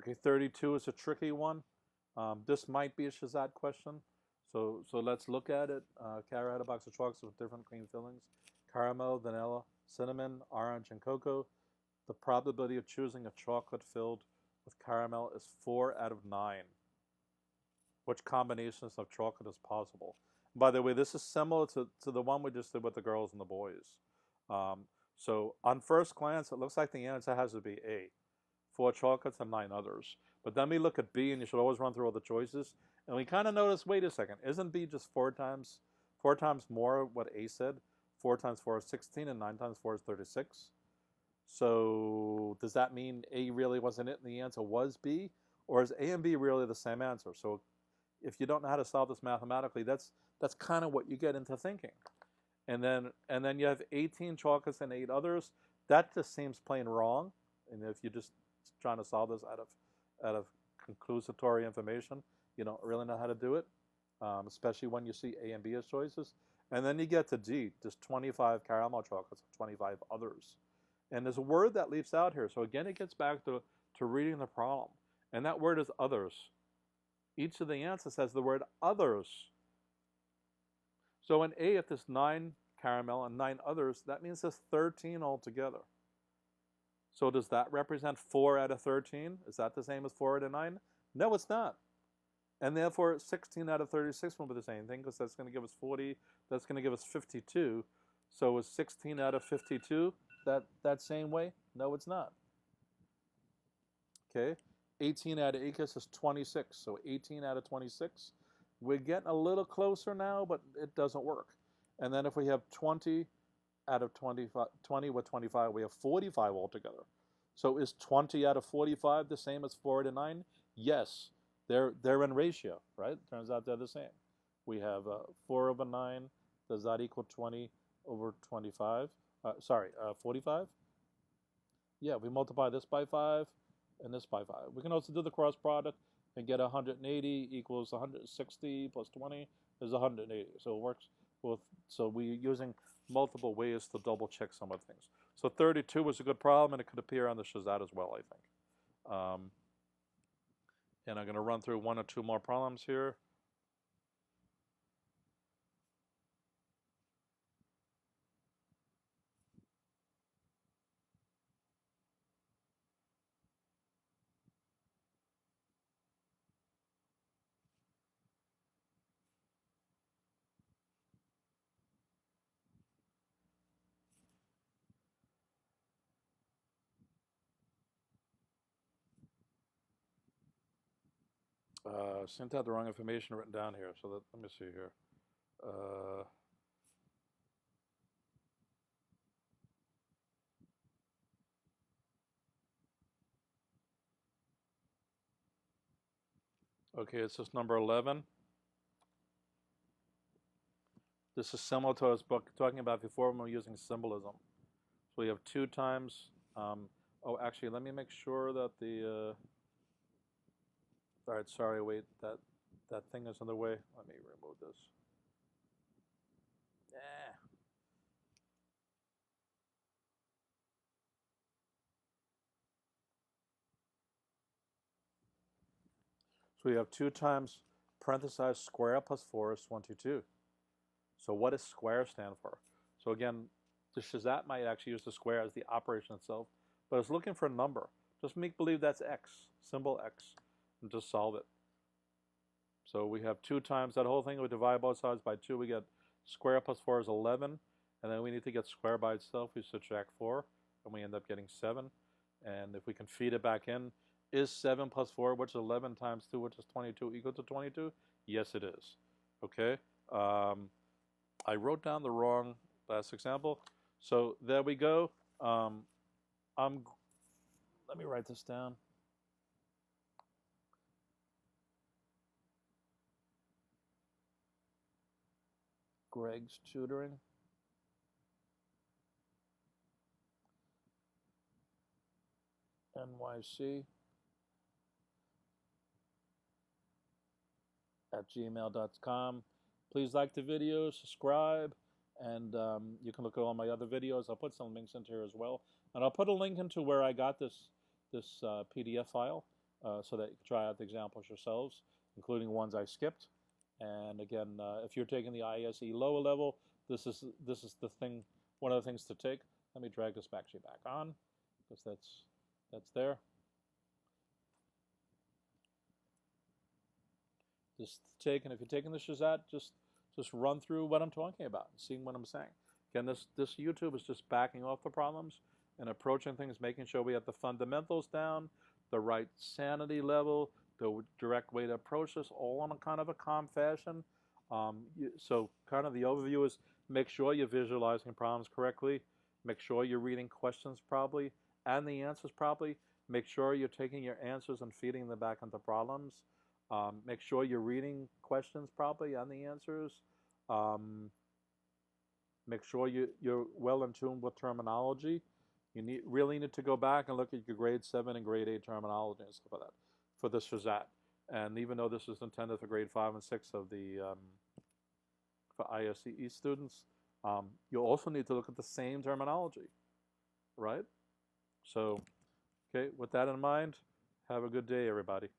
Okay, 32 is a tricky one. This might be a SHSAT question. So let's look at it. Kara had a box of chocolates with different cream fillings. Caramel, vanilla, cinnamon, orange, and cocoa. The probability of choosing a chocolate filled with caramel is 4 out of 9. Which combinations of chocolate is possible? By the way, this is similar to the one we just did with the girls and the boys. So on first glance, it looks like the answer has to be A. 4 chocolates and 9 others. But then we look at B, and you should always run through all the choices. And we kind of notice, wait a second, isn't B just 4 times more what A said? 4 times 4 is 16, and 9 times 4 is 36. So does that mean A really wasn't it, and the answer was B? Or is A and B really the same answer? So if you don't know how to solve this mathematically, that's kind of what you get into thinking. And then you have 18 chocolates and 8 others. That just seems plain wrong. And if you're just trying to solve this out of conclusatory information, you don't really know how to do it, especially when you see A and B as choices. And then you get to D, just 25 caramel chocolates, 25 others. And there's a word that leaves out here. So again, it gets back to reading the problem. And that word is others. Each of the answers has the word others. So in A, if there's 9 caramel and 9 others, that means there's 13 altogether. So does that represent 4 out of 13? Is that the same as 4 out of 9? No, it's not. And therefore, 16 out of 36 will be the same thing, because that's going to give us 40. That's going to give us 52. So is 16 out of 52 that same way? No, it's not. Okay. 18 out of 8 is 26. So 18 out of 26. We're getting a little closer now, but it doesn't work. And then if we have 20 out of 25, 20 with 25, we have 45 altogether. So is 20 out of 45 the same as 4 out of 9? Yes. They're in ratio, right? Turns out they're the same. We have 4 over 9. Does that equal 20 over 25? 45? Yeah, we multiply this by 5 and this by 5. We can also do the cross product and get 180 equals 160 plus 20 is 180. So it works both. So we're using multiple ways to double check some of the things. So 32 was a good problem, and it could appear on the SHSAT as well, I think. And I'm going to run through 1 or 2 more problems here. Seem to have the wrong information written down here, so let me see here. Okay, it's just number 11. This is similar to what I was talking about before when we were using symbolism. So we have 2 times, oh, actually, let me make sure that the, all right, sorry, wait, that thing is in the way. Let me remove this. Yeah. So we have 2 times parenthesized square plus 4 is 22. So what does square stand for? So again, the SHSAT might actually use the square as the operation itself, but it's looking for a number. Just make believe that's x, symbol x, and just solve it. So we have 2 times that whole thing. We divide both sides by 2. We get square plus 4 is 11. And then we need to get square by itself. We subtract 4, and we end up getting 7. And if we can feed it back in, is 7 plus 4, which is 11 times 2, which is 22, equal to 22? Yes, it is. Okay? I wrote down the wrong last example. So there we go. Let me write this down. Greg's Tutoring. NYC at gmail.com. Please like the video, subscribe, and you can look at all my other videos. I'll put some links into here as well. And I'll put a link into where I got this PDF file so that you can try out the examples yourselves, including ones I skipped. And again, if you're taking the ISEE lower level, this is the thing, one of the things to take. Let me drag this back on, because that's there. Just take, and if you're taking the SHSAT, just run through what I'm talking about, seeing what I'm saying. Again, this YouTube is just backing off the problems and approaching things, making sure we have the fundamentals down, the right sanity level, the direct way to approach this, all in a kind of a calm fashion. So kind of the overview is make sure you're visualizing problems correctly, make sure you're reading questions properly and the answers properly, make sure you're taking your answers and feeding them back into problems. Make sure you're reading questions properly and the answers. Make sure you're well in tune with terminology. You really need to go back and look at your grade 7 and grade 8 terminology and stuff like that for the SHSAT. And even though this is intended for grade 5 and 6 of the for ISEE students, you also need to look at the same terminology, right? So, okay, with that in mind, have a good day, everybody.